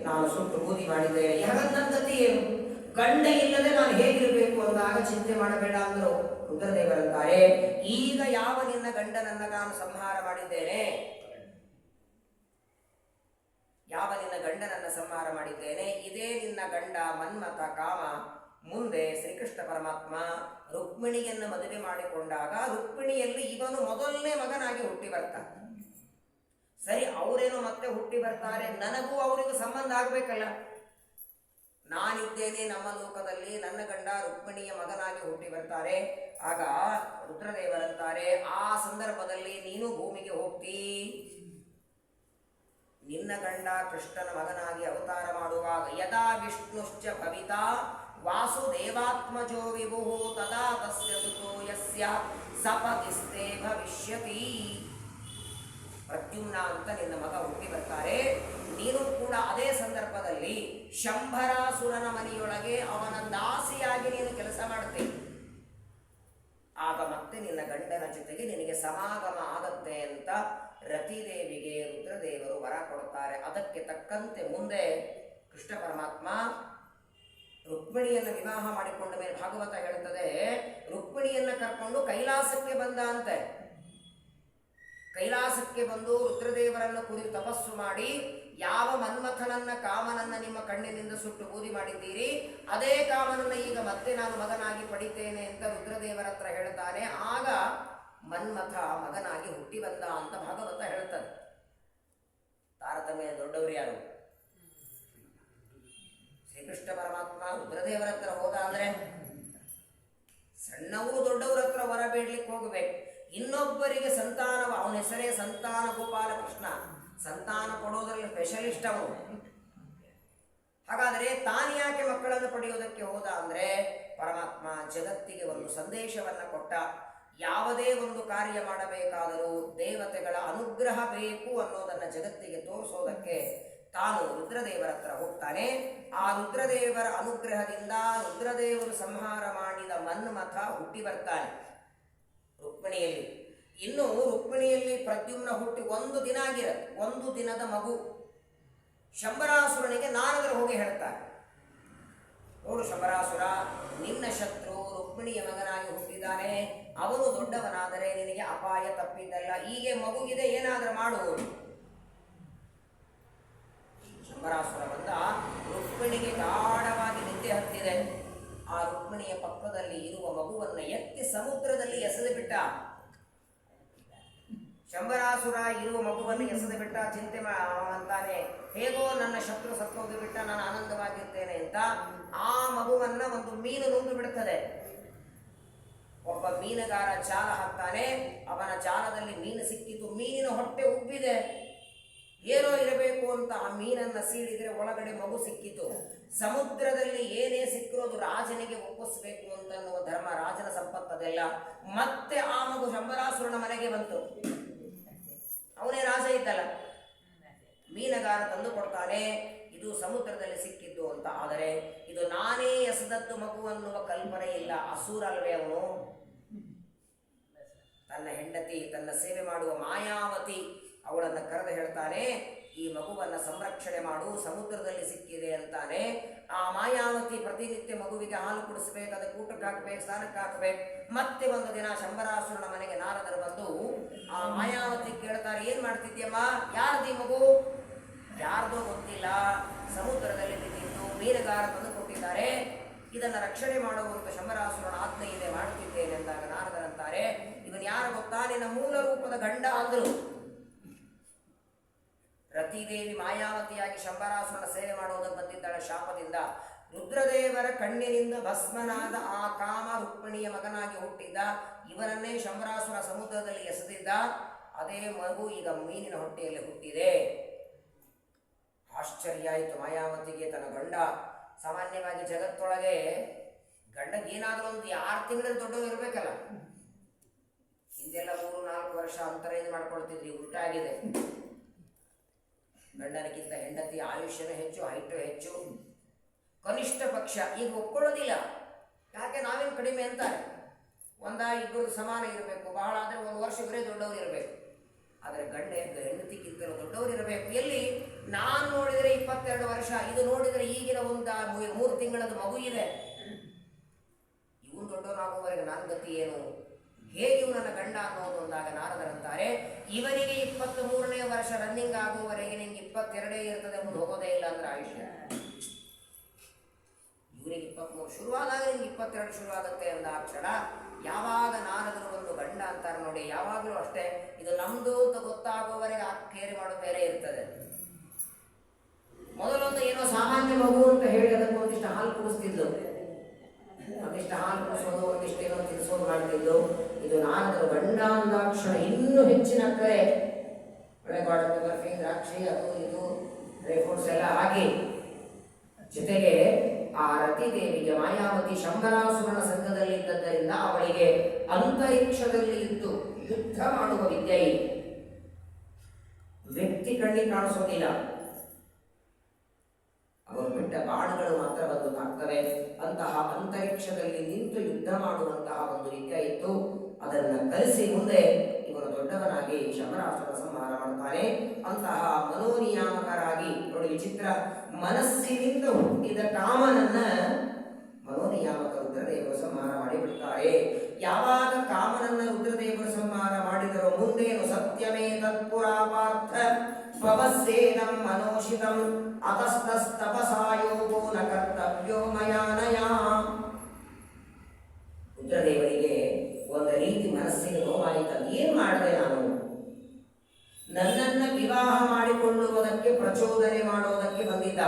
ನಾನು ಸುಟ್ಟು ಬೂದಿ ಮಾಡಿದ್ದೇನೆ. ನನ್ನ ಗತಿ ಏನು? ಗಂಡ ಇಲ್ಲದೆ ನಾನು ಹೇಗಿರಬೇಕು ಅಂತ ಹೋದಾಗ ಚಿಂತೆ ಮಾಡಬೇಡ ಅಂದರು. ರುದ್ರದೇವರಂತಾರೆ, ಈಗ ಯಾವ ನಿನ್ನ ಗಂಡನನ್ನ ನಾನು ಸಂಹಾರ ಮಾಡಿದ್ದೇನೆ, ಯಾವ ನಿನ್ನ ಗಂಡನನ್ನ ಸಂಹಾರ ಮಾಡಿದ್ದೇನೆ, ಇದೇ ನಿನ್ನ ಗಂಡ ಮನ್ಮಥ ಕಾಮ. ಮುಂದೆ ಶ್ರೀಕೃಷ್ಣ ಪರಮಾತ್ಮ ರುಕ್ಮಿಣಿಯನ್ನು ಮದುವೆ ಮಾಡಿಕೊಂಡಾಗ ರುಕ್ಮಿಣಿಯಲ್ಲಿ ಇವನು ಮೊದಲನೇ ಮಗನಾಗಿ ಹುಟ್ಟಿ ಬರ್ತಾನೆ. ಸರಿ, ಅವರೇನು ಮತ್ತೆ ಹುಟ್ಟಿ ಬರ್ತಾರೆ, ನನಗೂ ಅವರಿಗೂ ಸಂಬಂಧ ಆಗಬೇಕಲ್ಲ. ನಾನಿದ್ದೇನೆ ನಮ್ಮ ಲೋಕದಲ್ಲಿ, ನನ್ನ ಗಂಡ ರುಕ್ಮಿಣಿಯ ಮಗನಾಗಿ ಹುಟ್ಟಿ ಬರ್ತಾರೆ. ಆಗ ರುದ್ರದೇವರಂತಾರೆ, ಆ ಸಂದರ್ಭದಲ್ಲಿ ನೀನು ಭೂಮಿಗೆ ಹೋಗ್ತೀ, ನಿನ್ನ ಗಂಡ ಕೃಷ್ಣನ ಮಗನಾಗಿ ಅವತಾರ ಮಾಡುವಾಗ ಯದಾ ವಿಷ್ಣುಶ್ಚ ಭವಿತಾ ವಾಸುದೇವಾತ್ಮಜೋ ವಿಭು ತದಾ ತಸ್ಯ ಸುತೋ ಯಸ್ಯ ಸಪತಿಸ್ತೆ ಭವಿಷ್ಯತಿ. ಪ್ರದ್ಯುಮ್ನ ಅಂತ ನಿನ್ನ ಮಗ ಹುಟ್ಟಿ ಬರ್ತಾರೆ. ನೀನು ಕೂಡ ಅದೇ ಸಂದರ್ಭದಲ್ಲಿ ಶಂಭರಾಸುರನ ಮನೆಯೊಳಗೆ ಅವನ ದಾಸಿಯಾಗಿ ನೀನು ಕೆಲಸ ಮಾಡುತ್ತೆ. ಆಗ ಮತ್ತೆ ನಿನ್ನ ಗಂಡನ ಜೊತೆಗೆ ನಿನಗೆ ಸಮಾಗಮ ಆಗತ್ತೆ ಅಂತ ರತಿದೇವಿಗೆ ರುದ್ರದೇವರು ವರ ಕೊಡುತ್ತಾರೆ. ಅದಕ್ಕೆ ತಕ್ಕಂತೆ ಮುಂದೆ ಕೃಷ್ಣ ಪರಮಾತ್ಮ ರುಕ್ಮಿಣಿಯನ್ನು ವಿವಾಹ ಮಾಡಿಕೊಂಡ ಮೇಲೆ ಭಾಗವತ ಹೇಳುತ್ತದೆ, ರುಕ್ಮಿಣಿಯನ್ನು ಕರ್ಕೊಂಡು ಕೈಲಾಸಕ್ಕೆ ಬಂದ ಅಂತೆ. ಕೈಲಾಸಕ್ಕೆ ಬಂದು ರುದ್ರದೇವರನ್ನು ಕುರಿತು ತಪಸ್ಸು ಮಾಡಿ, ಯಾವ ಮನ್ಮಥನನ್ನ ಕಾಮನನ್ನ ನಿಮ್ಮ ಕಣ್ಣಿನಿಂದ ಸುಟ್ಟು ಬೂದಿ ಮಾಡಿದ್ದೀರಿ, ಅದೇ ಕಾಮನನ್ನ ಈಗ ಮತ್ತೆ ನಾನು ಮಗನಾಗಿ ಪಡಿತೇನೆ ಅಂತ ರುದ್ರದೇವರ ಹತ್ರ ಹೇಳ್ತಾನೆ. ಆಗ ಮನ್ಮಥ ಮಗನಾಗಿ ಹುಟ್ಟಿ ಬಂದ ಅಂತ ಭಾಗವತ ಹೇಳ್ತದೆ. ತಾರತಮ್ಯ ದೊಡ್ಡವರು ಯಾರು? ಶ್ರೀಕೃಷ್ಣ ಪರಮಾತ್ಮ ರುದ್ರದೇವರ ಹತ್ರ ಹೋದ ಅಂದ್ರೆ ಸಣ್ಣವರು ದೊಡ್ಡವರ ಹತ್ರ ವರ ಬೇಡ್ಲಿಕ್ಕೆ ಹೋಗಬೇಕು. ಇನ್ನೊಬ್ಬರಿಗೆ ಸಂತಾನ, ಅವನ ಹೆಸರೇ ಸಂತಾನ ಗೋಪಾಲ ಕೃಷ್ಣ, ಸಂತಾನ ಕೊಡೋದ್ರಲ್ಲಿ ಸ್ಪೆಷಲಿಸ್ಟ್ ಅವನು. ಹಾಗಾದರೆ ತಾನು ಯಾಕೆ ಮಕ್ಕಳನ್ನು ಪಡೆಯೋದಕ್ಕೆ ಹೋದ ಅಂದ್ರೆ, ಪರಮಾತ್ಮ ಜಗತ್ತಿಗೆ ಒಂದು ಸಂದೇಶವನ್ನ ಕೊಟ್ಟ. ಯಾವುದೇ ಒಂದು ಕಾರ್ಯ ಮಾಡಬೇಕಾದರೂ ದೇವತೆಗಳ ಅನುಗ್ರಹ ಬೇಕು ಅನ್ನೋದನ್ನ ಜಗತ್ತಿಗೆ ತೋರಿಸೋದಕ್ಕೆ ತಾನು ರುದ್ರದೇವರ ಹತ್ರ ಹೋಗ್ತಾನೆ. ಆ ರುದ್ರದೇವರ ಅನುಗ್ರಹದಿಂದ ರುದ್ರದೇವರು ಸಂಹಾರ ಮಾಡಿದ ಮನ್ಮಥ ಹುಟ್ಟಿ ಬರ್ತಾನೆ ರುಕ್ಮಿಣಿಯಲ್ಲಿ. ಇನ್ನು ರುಕ್ಮಿಣಿಯಲ್ಲಿ ಪ್ರದ್ಯುಮ್ನ ಹುಟ್ಟಿ ಒಂದು ದಿನ ಆಗಿರತ್ತೆ, ಒಂದು ದಿನದ ಮಗು. ಶಂಬರಾಸುರನಿಗೆ ನಾರದರು ಹೋಗಿ ಹೇಳ್ತಾರೆ, ನೋಡು ಶಂಬರಾಸುರ, ನಿನ್ನ ಶತ್ರು ರುಕ್ಮಿಣಿಯ ಮಗನಾಗಿ ಹುಟ್ಟಿದ್ದಾನೆ, ಅವನು ದೊಡ್ಡವನಾದರೆ ನಿನಗೆ ಅಪಾಯ ತಪ್ಪಿದ್ದಲ್ಲ, ಹೀಗೆ ಮಗುಗಿದೆ ಏನಾದರೂ ಮಾಡು. ಶಂಬರಾಸುರ ಬಂದ, ರುಕ್ಮಿಣಿಗೆ ಗಾಢವಾಗಿ ನಿದ್ದೆ ಹತ್ತಿದೆ. ಆ ರುಕ್ಮಿಣಿಯ ಪಕ್ಕದಲ್ಲಿ ಇರುವ ಮಗುವನ್ನು ಎತ್ತಿ ಸಮುದ್ರದಲ್ಲಿ ಎಸೆದು ಬಿಟ್ಟ. ಶಂಬರಾಸುರ ಇರುವ ಮಗುವನ್ನು ಎಸೆದು ಬಿಟ್ಟ. ಚಿಂತೆ ಅಂತಾನೆ, ಹೇಗೋ ನನ್ನ ಶತ್ರು ಸತ್ತೋಗಿ ಬಿಟ್ಟ, ನಾನು ಆನಂದವಾಗಿರ್ತೇನೆ ಅಂತ ಆ ಮಗುವನ್ನ ಒಂದು ಮೀನು ನುಂಗು ಬಿಡುತ್ತದೆ. ಒಬ್ಬ ಮೀನುಗಾರ ಜಾಲ ಹಾಕ್ತಾನೆ, ಅವನ ಜಾಲದಲ್ಲಿ ಮೀನು ಸಿಕ್ಕಿತು, ಮೀನಿನ ಹೊಟ್ಟೆ ಉಬ್ಬಿದೆ, ಏನೋ ಇರಬೇಕು ಅಂತ ಆ ಮೀನನ್ನ ಸೀಳಿದ್ರೆ ಒಳಗಡೆ ಮಗು ಸಿಕ್ಕಿತು. ಸಮುದ್ರದಲ್ಲಿ ಏನೇ ಸಿಕ್ಕರೂ ಅದು ರಾಜನಿಗೆ ಒಪ್ಪಿಸಬೇಕು ಅಂತನ್ನುವ ಧರ್ಮ, ರಾಜನ ಸಂಪತ್ತದೆಲ್ಲ. ಮತ್ತೆ ಆ ಮಗು ಶಂಬರಾಸುರನ ಮನೆಗೆ ಬಂತು. ಅವನೇ ರಾಜ ಇದ್ದಲ್ಲ, ಮೀನುಗಾರ ತಂದು ಕೊಡ್ತಾನೆ, ಇದು ಸಮುದ್ರದಲ್ಲಿ ಸಿಕ್ಕಿದ್ದು ಅಂತ. ಆದರೆ ಇದು ನಾನೇ ಎಸೆದದ್ದು ಮಗು ಅನ್ನುವ ಕಲ್ಪನೆ ಇಲ್ಲ. ಅಸುರ ಅಲ್ವೇ ಅವನು? ತನ್ನ ಹೆಂಡತಿ, ತನ್ನ ಸೇವೆ ಮಾಡುವ ಮಾಯಾವತಿ, ಅವಳನ್ನು ಕರೆದು ಹೇಳ್ತಾನೆ, ಈ ಮಗುವನ್ನು ಸಂರಕ್ಷಣೆ ಮಾಡು, ಸಮುದ್ರದಲ್ಲಿ ಸಿಕ್ಕಿದೆ ಅಂತಾನೆ. ಆ ಮಾಯಾವತಿ ಪ್ರತಿನಿತ್ಯ ಮಗುವಿಗೆ ಹಾಲು ಕುಡಿಸ್ಬೇಕು, ಅದಕ್ಕೆ ಊಟಕ್ಕೆ ಹಾಕ್ಬೇಕು, ಸ್ನಾನಕ್ಕೆ ಹಾಕ್ಬೇಕು. ಮತ್ತೆ ಒಂದು ದಿನ ಶಂಬರಾಸುರನ ಮನೆಗೆ ನಾರದರು ಬಂದು ಆ ಮಾಯಾವತಿ ಕೇಳ್ತಾರೆ, ಏನ್ ಮಾಡ್ತಿದ್ಯಮ್ಮ, ಯಾರ್ದು ಮಗು? ಯಾರ್ದೋ ಗೊತ್ತಿಲ್ಲ, ಸಮುದ್ರದಲ್ಲಿ ಬಿದ್ದಿದ್ದು, ಮೀನುಗಾರ ತಂದು ಕೊಟ್ಟಿದ್ದಾರೆ, ಇದನ್ನು ರಕ್ಷಣೆ ಮಾಡುವಂತ ಶಂಬರಾಸುರನ ಆಜ್ಞೆ ಇದೆ, ಮಾಡುತ್ತಿದ್ದೇನೆ ಎಂದಾಗ ನಾರದರಂತಾರೆ, ಇವನ್ ಯಾರು ಗೊತ್ತಾ? ನಿನ್ನ ಮೂಲ ರೂಪದ ಗಂಡ ಅಂದ್ರು. ರತಿದೇವಿ ಮಾಯಾವತಿಯಾಗಿ ಶಂಬರಾಸುರನ ಸೇವೆ ಮಾಡುವುದಕ್ಕೆ ಬಂದಿದ್ದಾಳೆ ಶಾಪದಿಂದ. ರುದ್ರದೇವರ ಕಣ್ಣಿನಿಂದ ಭಸ್ಮನಾದ ಆ ಕಾಮ ರುಕ್ಮಿಣಿಯ ಮಗನಾಗಿ ಹುಟ್ಟಿದ್ದ. ಇವರನ್ನೇ ಶಂಬರಾಸುರ ಸಮುದ್ರದಲ್ಲಿ ಎಸೆದಿದ್ದ. ಅದೇ ಮಗು ಈಗ ಮೀನಿನ ಹೊಟ್ಟೆಯಲ್ಲಿ ಹುಟ್ಟಿದೆ. ಆಶ್ಚರ್ಯ ಆಯಿತು ಮಾಯಾವತಿಗೆ. ತನ್ನ ಗಂಡ, ಸಾಮಾನ್ಯವಾಗಿ ಜಗತ್ತೊಳಗೆ ಗಂಡಗೇನಾದರೂ ಒಂದು 6 ತಿಂಗಳಲ್ಲಿ ದೊಡ್ಡವರು ಇರಬೇಕಲ್ಲ. ಹಿಂದೆಲ್ಲ 3-4 ವರ್ಷ ಅಂತರ ಇದು ಮಾಡ್ಕೊಳ್ತಿದ್ರಿ, ಉಲ್ಟಾಗಿದೆ. ಗಂಡನಕ್ಕಿಂತ ಹೆಂಡತಿ ಆಯುಷ್ಯನೂ ಹೆಚ್ಚು, ಹೈಟು ಹೆಚ್ಚು. ಕನಿಷ್ಠ ಪಕ್ಷ ಈಗ ಒಪ್ಕೊಳ್ಳೋದಿಲ್ಲ. ಯಾಕೆ? ನಾವೇನು ಕಡಿಮೆ ಅಂತಾರೆ. 1-2 ಸಮಾನ ಇರಬೇಕು, ಬಹಳ ಆದರೆ 1 ವರ್ಷ ಇವರೇ ದೊಡ್ಡವರು ಇರಬೇಕು. ಆದರೆ ಹೆಂಡತಿಗಿಂತಲೂ ದೊಡ್ಡವರು ಇರಬೇಕು. ಎಲ್ಲಿ? ನಾನು ನೋಡಿದರೆ 22 ವರ್ಷ, ಇದು ನೋಡಿದರೆ ಈಗಿನ 3 ತಿಂಗಳದ ಮಗು ಇದೆ. ದೊಡ್ಡವನಾಗುವವರೆಗೆ ನನ್ನ ಗತಿ ಏನು, ಹೇಗೆ ಇವು ನನ್ನ ಗಂಡ ಅನ್ನೋದು ಅಂದಾಗ ನಾರದರಂತಾರೆ, ಇವನಿಗೆ 23ನೇ ವರ್ಷ ರನ್ನಿಂಗ್ ಆಗುವವರೆಗೆ ನಿಂಗೆ 22 ಇರ್ತದೆ, ಮುಂದೆ ಹೋಗೋದೇ ಇಲ್ಲ ಅಂದ್ರೆ ಆಯುಷ್ಯ. ಇವನಿಗೆ 23 ಶುರುವಾದಾಗ ನಿಮ್ಗೆ 22 ಶುರುವಾಗುತ್ತೆ ಅಂದ ಕ್ಷಣ ಯಾವಾಗ ನಾರದರು ಒಂದು ಗಂಡ ಅಂತಾರೆ ನೋಡಿ, ಯಾವಾಗಲೂ ಅಷ್ಟೇ, ಇದು ನಮ್ದು ಅಂತ ಗೊತ್ತಾಗುವವರೆಗೆ ಆ ಕೇರಿ ಮಾಡೋ ಬೇರೆ ಇರ್ತದೆ. ಮೊದಲೊಂದು ಏನೋ ಸಾಮಾನ್ಯ ಮಗು ಅಂತ ಹೇಳಿ ಅದಕ್ಕೆ ಒಂದಿಷ್ಟು ಹಾಲು ಕುಡಿಸ್ತಿದ್ಲು, ಒಂದಿಷ್ಟು ಹಾಲು ಕುಡಿಸೋದು, ಒಂದಿಷ್ಟು ಏನೋ ತಿನ್ಸೋದು ಮಾಡ್ತಿದ್ಲು. ಇದು ನಾರದರು ಗಂಡ ಅಂದಾಕ್ಷಣ ಇನ್ನೂ ಹೆಚ್ಚಿನ ಕರೆ ಒಳ್ಳೆಗಾಡು ಬರ್ಫಿ ದ್ರಾಕ್ಷಿ ಅದು ಇದು ಡ್ರೈ ಫ್ರೂಟ್ಸ್ ಎಲ್ಲ ಹಾಕಿ, ಜೊತೆಗೆ ಆ ರತಿದೇವಿಗೆ ಮಾಯಾವತಿ ಶಂಬರಾಸುರನ ಸಂಘದಲ್ಲಿದ್ದದ್ದರಿಂದ ಅವಳಿಗೆ ಅಂತರಿಕ್ಷದಲ್ಲಿ ಇದ್ದು ಯುದ್ಧ ಮಾಡುವ ವಿದ್ಯೆ ವ್ಯಕ್ತಿ ಕಣ್ಣಿಗೆ ಕಾಣಿಸೋದಿಲ್ಲ, ಅವರು ಬಿಟ್ಟ ಬಾಣಗಳು ಮಾತ್ರ ಬಂದು ತಾಕ್ತವೆ. ಅಂತಹ ಅಂತರಿಕ್ಷದಲ್ಲಿ ನಿಂತು ಯುದ್ಧ ಮಾಡುವಂತಹ ಒಂದು ವಿದ್ಯೆ ಇತ್ತು. ಅದನ್ನು ಕಲಿಸಿ ಮುಂದೆ ಇವರು ದೊಡ್ಡವನಾಗಿ ಶಂಬರಾಸುರ ಸಂಹಾರ ಮಾಡ್ತಾನೆ. ಅಂತಹ ಮನೋನಿಯಾಮಕರಾಗಿ ನೋಡಿ, ವಿಚಿತ್ರ, ಮನಸ್ಸಿನಿಂದ ಹುಟ್ಟಿದ ಕಾಮನನ್ನ ಮನೋನಿಯಾಮಕ ರುದ್ರದೇವರು ಸಂಹಾರ ಮಾಡಿಬಿಡ್ತಾರೆ. ಯಾವಾಗ ಕಾಮನನ್ನ ರುದ್ರದೇವರು ಸಂಹಾರ ಮಾಡಿದರೋ ಮುಂದೇನು ಸತ್യമೇ ತತ್ಪುರಾ ಪಾರ್ಥ ಪವಸ್ಸೇನಂ ಮನೋಷಿತಂ ಅತಸ್ತಸ್ತಪಸಾಯೋಗೋ ನ ಕರ್ತವ್ಯೋ ಮಯಾನಯ. ರುದ್ರದೇವರಿಗೆ ಒಂದು ರೀತಿ ಮನಸ್ಸಿಗೆ ನೋವಾಯಿತು. ಏನ್ ಮಾಡಿದೆ ನಾನು? ನನ್ನನ್ನ ವಿವಾಹ ಮಾಡಿಕೊಳ್ಳುವುದಕ್ಕೆ ಪ್ರಚೋದನೆ ಮಾಡೋದಕ್ಕೆ ಬಂದಿದ್ದ,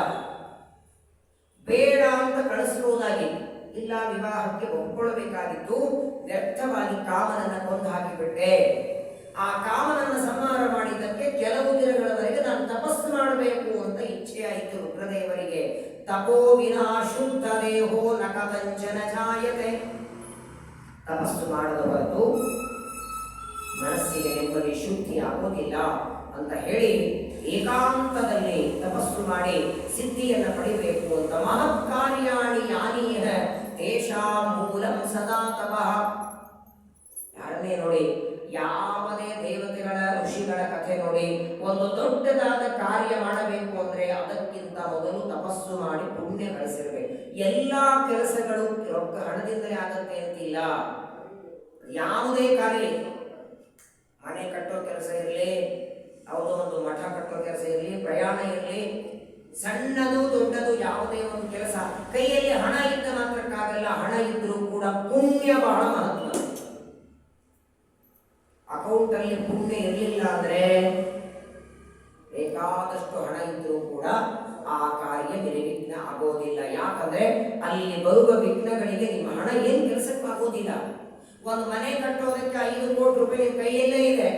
ಬೇಡ ಅಂತ ಕಳಿಸುವುದಾಗಿ ಇಲ್ಲ, ವಿವಾಹಕ್ಕೆ ಒಪ್ಪಿಕೊಳ್ಳಬೇಕಾಗಿತ್ತು. ವ್ಯರ್ಥವಾಗಿ ಕಾಮನನ್ನ ಕೊಂದು ಹಾಕಿಬಿಟ್ಟೆ. ಆ ಕಾಮನನ್ನು ಸಂಹಾರ ಮಾಡಿದ್ದಕ್ಕೆ ಕೆಲವು ದಿನಗಳವರೆಗೆ ನಾನು ತಪಸ್ಸು ಮಾಡಬೇಕು ಅಂತ ಇಚ್ಛೆ ಆಯಿತು ರುದ್ರದೇವರಿಗೆ. ತಪೋ ವಿನಾ ಶುದ್ಧ ದೇಹೋ ನ ಕಥಂಚನ ಜಾಯತೆ. ತಪಸ್ಸು ಮಾಡದ ಹೊರತು ಮನಸ್ಸಿಗೆ ನೆಮ್ಮದಿ ಶುದ್ಧಿ ಆಗೋದಿಲ್ಲ ಅಂತ ಹೇಳಿ ಏಕಾಂತದಲ್ಲಿ ತಪಸ್ಸು ಮಾಡಿ ಸಿದ್ಧಿಯನ್ನು ಪಡಿಬೇಕು ಅಂತ ಮಹತ್ಕಾರ್ಯಾಣಿ ಯಾನೀಹ ತೇಷಾ ಮೂಲಂ ಸದಾ ತಪಃ. ಯಾರನ್ನೇ ನೋಡಿ, ಯಾವುದೇ ದೇವತೆಗಳ ಋಷಿಗಳ ಕಥೆ ನೋಡಿ, ಒಂದು ದೊಡ್ಡದಾದ ಕಾರ್ಯ ಮಾಡಬೇಕು ಅಂದ್ರೆ ಅದಕ್ಕಿಂತ ಮೊದಲು ತಪಸ್ಸು ಮಾಡಿ ಪುಣ್ಯ ಗಳಿಸಿರ್ಬೇಕು. ಎಲ್ಲಾ ಕೆಲಸಗಳು ರೊಕ್ಕ ಹಣದಿಂದಲೇ ಆಗತ್ತೆ ಅಂತಿಲ್ಲ. ಯಾವುದೇ ಕಾರ್ಯ, ಮನೆ ಕಟ್ಟೋ ಕೆಲಸ ಇರಲಿ, ಯಾವುದೋ ಒಂದು ಮಠ ಕಟ್ಟೋ ಕೆಲಸ ಇರಲಿ, ಪ್ರಯಾಣ ಇರಲಿ, ಸಣ್ಣದು ದೊಡ್ಡದು ಯಾವುದೇ ಒಂದು ಕೆಲಸ, ಕೈಯಲ್ಲಿ ಹಣ ಇದ್ದ ಮಾತ್ರಕ್ಕಾಗಲ್ಲ. ಹಣ ಇದ್ರೂ ಕೂಡ ಪುಣ್ಯ ಬಹಳ ಮಹತ್ವ. ಅಕೌಂಟ್ ಅಲ್ಲಿ ಪುಣ್ಯ ಇರಲಿಲ್ಲ ಅಂದ್ರೆ ಬೇಕಾದಷ್ಟು ಹಣ ಇದ್ರೂ ಕೂಡ ಆ ಕಾರ್ಯ ನಿರ್ವಿಘ್ನ ಆಗೋದಿಲ್ಲ. ಯಾಕಂದ್ರೆ ಅಲ್ಲಿ ಬರುವ ವಿಘ್ನಗಳಿಗೆ ನಿಮ್ಮ ಹಣ ಏನ್ ಕೆಲಸಕ್ಕಾಗೋದಿಲ್ಲ. ಒಂದು ಮನೆ ಕಟ್ಟೋದಕ್ಕೆ 5 ಕೋಟಿ ರೂಪಾಯಿ ಕೈಯಲ್ಲೇ ಇದೆ,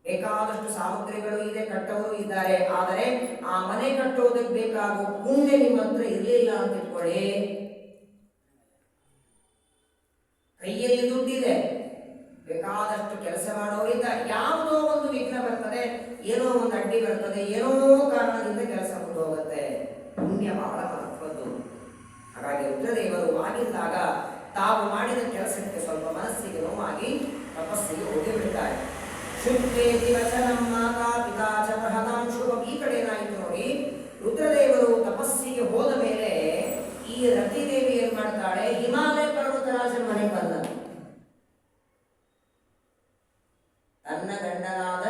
ಬೇಕಾದಷ್ಟು ಸಾಮಗ್ರಿಗಳು ಇದೆ, ಕಟ್ಟವರು ಇದ್ದಾರೆ. ಆದರೆ ಆ ಮನೆ ಕಟ್ಟೋದಕ್ಕೆ ಬೇಕಾಗುವ ಪುಣ್ಯ ನಿಮ್ಮ ಹತ್ರ ಇರಲಿಲ್ಲ ಅಂತ ಇಟ್ಕೊಳ್ಳಿ, ಕೈಯಲ್ಲಿ ದುಡ್ಡಿದೆ, ಬೇಕಾದಷ್ಟು ಕೆಲಸ ಮಾಡೋರಿದ್ದಾರೆ, ಯಾವುದೋ ಒಂದು ವಿಘ್ನ ಬರ್ತದೆ, ಏನೋ ಒಂದು ಅಡ್ಡಿ ಬರ್ತದೆ, ಏನೋ ಕಾರಣದಿಂದ ಕೆಲಸ ಮುಂದೆ ಹೋಗುತ್ತೆ. ಪುಣ್ಯ ಬಹಳ ಮಹತ್ವದ್ದು. ಹಾಗಾಗಿ ರುದ್ರದೇವರು ಆಗಿದ್ದಾಗ ತಾವು ಮಾಡಿದ ಕೆಲಸಕ್ಕೆ ಸ್ವಲ್ಪ ಮನಸ್ಸಿಗೆ ನೋವಾಗಿ ತಪಸ್ಸಿಗೆ ಹೋಗಿಬಿಡ್ತಾರೆ. ಶುದ್ಧೇತಿ ವಚನಂ ಮಾತಾ ಪಿತಾ ಚ ಬೃಹದಾಂ ಶುಭಂ. ಈ ಕಡೆ ಏನಾಯಿತು ನೋಡಿ, ರುದ್ರದೇವರು ತಪಸ್ಸಿಗೆ ಹೋದ ಮೇಲೆ ಈ ರತಿದೇವಿ ಏನ್ ಮಾಡ್ತಾಳೆ, ಹಿಮಾಲಯ ಪರ್ವತರಾಜನ ಮನೆಗೆ ಬಂದ. ತನ್ನ ಗಂಡನಾದ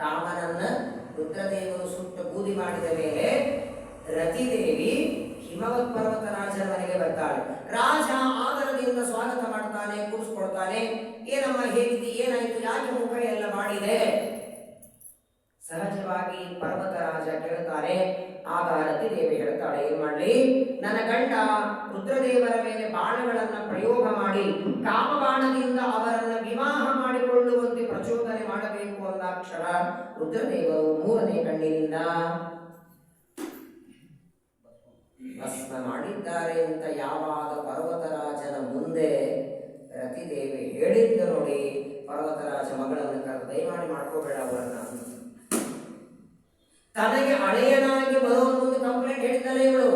ಕಾಮನನ್ನ ರುದ್ರದೇವರು ಸುಟ್ಟು ಬೂದಿ ಮಾಡಿದ ಮೇಲೆ ರತಿದೇವಿ ಹಿಮವತ್ ಪರ್ವತರಾಜನ ಮನೆಗೆ ಬರ್ತಾಳೆ. ರಾಜ ಆದರದಿಂದ ಸ್ವಾಗತ ಮಾಡ್ತಾನೆ, ಕೂರಿಸ್ಕೊಳ್ತಾನೆ. ಏನಮ್ಮ ಹೇಗಿದ್ದಿ, ಏನಾಯ್ತು, ಯಾಕೆ ಮುಖ ಎಲ್ಲ ಮಾಡಿದೆ? ಸಹಜವಾಗಿ ಪರ್ವತರಾಜ ಕೇಳ್ತಾನೆ. ಆಗ ರತಿದೇವಿ ಹೇಳ್ತಾಳೆ, ಏನ್ ಮಾಡ್ಲಿ, ನನ್ನ ಗಂಡ ರುದ್ರದೇವರ ಮೇಲೆ ಬಾಣಗಳನ್ನ ಪ್ರಯೋಗ ಮಾಡಿ ಕಾಮಬಾಣದಿಂದ ಅವರನ್ನ ವಿವಾಹ ಮಾಡಿಕೊಳ್ಳುವಂತೆ ಪ್ರಚೋದನೆ ಮಾಡಬೇಕು ಅಂದಾಕ್ಷರ ರುದ್ರದೇವರು 3ನೇ ಕಣ್ಣಿನಿಂದ ಭಸ್ಮ ಮಾಡಿದ್ದಾರೆ ಅಂತ ಯಾವಾಗ ಪರ್ವತರಾಜನ ಮುಂದೆ ರತಿದೇವಿ ಹೇಳಿದ್ದ ನೋಡಿ, ಪರ್ವತರಾಜ ಮಗಳನ್ನು ಕರೆದು ದಯಮಾಡಿ ಮಾಡ್ಕೋಬೇಡ ಅವರನ್ನ. ತನಗೆ ಹಳೆಯನಾಗಿ ಬರೋ ಒಂದು ಕಂಪ್ಲೇಂಟ್ ಹೇಳಿದ್ದಲ್ಲ ಇವಳು.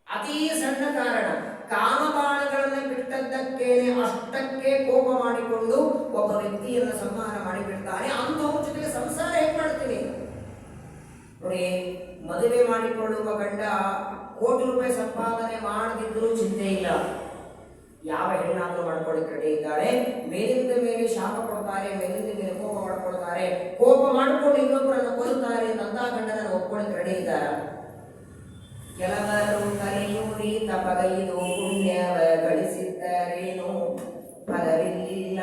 ಅತೀ ಸಣ್ಣ ಕಾರಣ, ಕಾಮಬಾಣಗಳನ್ನು ಬಿಟ್ಟದ್ದಕ್ಕೇನೆ ಅಷ್ಟಕ್ಕೆ ಕೋಪ ಮಾಡಿಕೊಂಡು ಒಬ್ಬ ವ್ಯಕ್ತಿಯನ್ನು ಸಂಹಾರ ಮಾಡಿಬಿಡ್ತಾನೆ. ಅಂಥವ್ರ ಜೊತೆಗೆ ಸಂಸಾರ ಹೇಗೆ ಮಾಡ್ತೀನಿ ನೋಡಿ. ಮದುವೆ ಮಾಡಿಕೊಳ್ಳುವ ಗಂಡ ಕೋಟಿ ರೂಪಾಯಿ ಸಂಪಾದನೆ ಮಾಡದಿದ್ದರೂ ಚಿಂತೆ ಇಲ್ಲ. ಯಾವ ಹೆಣ್ಣಾದರೂ ಮಾಡ್ಕೊಳ್ಳಿಕ್ಕೆ ರೆಡಿ ಇದ್ದಾಳೆ. ಮೇಲಿಂದ ಮೇಲೆ ಶಾಪ ಕೊಡ್ತಾರೆ, ಮೇಲಿಂದ ಮೇಲೆ ಕೋಪ ಮಾಡ್ಕೊಳ್ತಾರೆ, ಕೋಪ ಮಾಡಿಕೊಂಡು ಇನ್ನೊಬ್ಬರನ್ನು ಕೊಲ್ತಾರೆ. ನಂದ ಗಂಡನನ್ನು ಒಪ್ಕೊಳ್ಳಿಕ್ಕೆ ರೆಡಿ ಇದ್ದಾರೆ. ಕೆಲವರು ಕಲಿಯೂರಿ ತಪಗೈದು ಪುಣ್ಯವ ಗಳಿಸಿದ್ದರೇನು ಫಲವಿಲ್ಲ.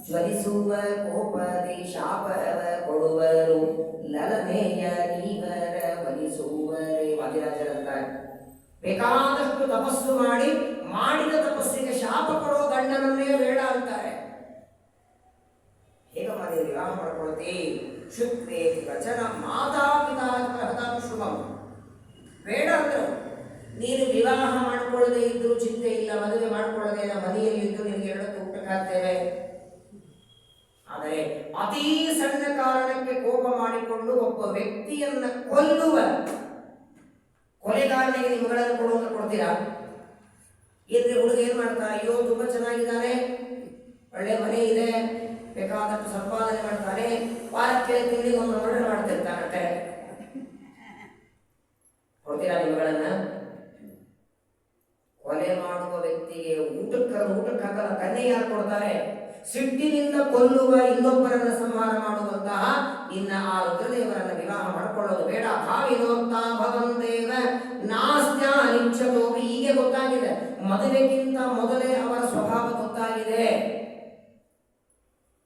ಜ್ವಲಿಸುವ ಕೋಪದಿ ಶಾಪವ ಕೊಡುವರು, ಲಲನೆಯ ನೀವರ ಒಲಿಸುವರೇ. ವಾದಿರಾಜರಂತಾರೆ, ಬೇಕಾದಷ್ಟು ತಪಸ್ಸು ಮಾಡಿ ಮಾಡಿದ ತಪಸ್ಸಿಗೆ ಶಾಪ ಕೊಡೋ ಗಂಡನನ್ನೇ ಬೇಡ ಅಂತಾರೆ. ಹೇಗ ಮಾಡಿ ವಿವಾಹ ಮಾಡ್ಕೊಳ್ತಿ? ಶುಕ್ರೇತಿ ವಚನ ಮಾತಾ ಪಿತಾ ಹತಾಂ ಶುಭಂ. ಬೇಡ ಅಂದ್ರು. ನೀನು ವಿವಾಹ ಮಾಡಿಕೊಳ್ಳದೆ ಇದ್ರೂ ಚಿಂತೆ ಇಲ್ಲ, ಮದುವೆ ಮಾಡಿಕೊಳ್ಳದೆ ಮನೆಯಲ್ಲಿ ಇದ್ದು ನಿನಗೆ 2 ಊಟಕ್ಕಾಗ್ತೇವೆ. ಆದರೆ ಅತೀ ಸಣ್ಣ ಕಾರಣಕ್ಕೆ ಕೋಪ ಮಾಡಿಕೊಂಡು ಒಬ್ಬ ವ್ಯಕ್ತಿಯನ್ನ ಕೊಲ್ಲುವ ಕೊಲೆಗಾರನಿಗೆ ನಿಮ್ಮಗಳನ್ನು ಕೊಡುವಂತ ಕೊಡ್ತೀರಾ? ಇದ್ರೆ ಹುಡುಗ ಏನ್ ಮಾಡ್ತಾರೆ? ಅಯ್ಯೋ ತುಂಬಾ ಚೆನ್ನಾಗಿದ್ದಾನೆ, ಒಳ್ಳೆ ಮನೆ ಇದೆ, ಬೇಕಾದಷ್ಟು ಸಂಪಾದನೆ ಮಾಡ್ತಾನೆ, ವಾರಕ್ಕೆ ತಿಂಗಳಿಗೆ ಒಂದು ಮರ್ಡರ್ ಮಾಡ್ತಿರ್ತಾನಂತೆ. ಕೊಡ್ತೀರಾ ನಿಮ್ಮಗಳನ್ನ? ಕೊಲೆ ಮಾಡುವ ವ್ಯಕ್ತಿಗೆ ಊಟಕ್ಕಾಗಲ್ಲ, ಕನ್ನೆ ಯಾರು ಕೊಡ್ತಾರೆ? ಸಿಟ್ಟಿನಿಂದ ಕೊಲ್ಲುವ, ಇನ್ನೊಬ್ಬರನ್ನ ಸಂಹಾರ ಮಾಡುವಂತಹ ಇನ್ನ ಆ ರುದ್ರದೇವರನ್ನ ವಿವಾಹ ಮಾಡಿಕೊಳ್ಳೋದು ಬೇಡ. ಭಾವಿನೋತ್ತ ಭವಂದೇವ ನಾಸ್ತ್ಯ ಅನಿಚ್ಛತೋ. ಹೀಗೆ ಗೊತ್ತಾಗಿದೆ, ಮದುವೆಗಿಂತ ಮೊದಲೇ ಅವರ ಸ್ವಭಾವ ಗೊತ್ತಾಗಿದೆ.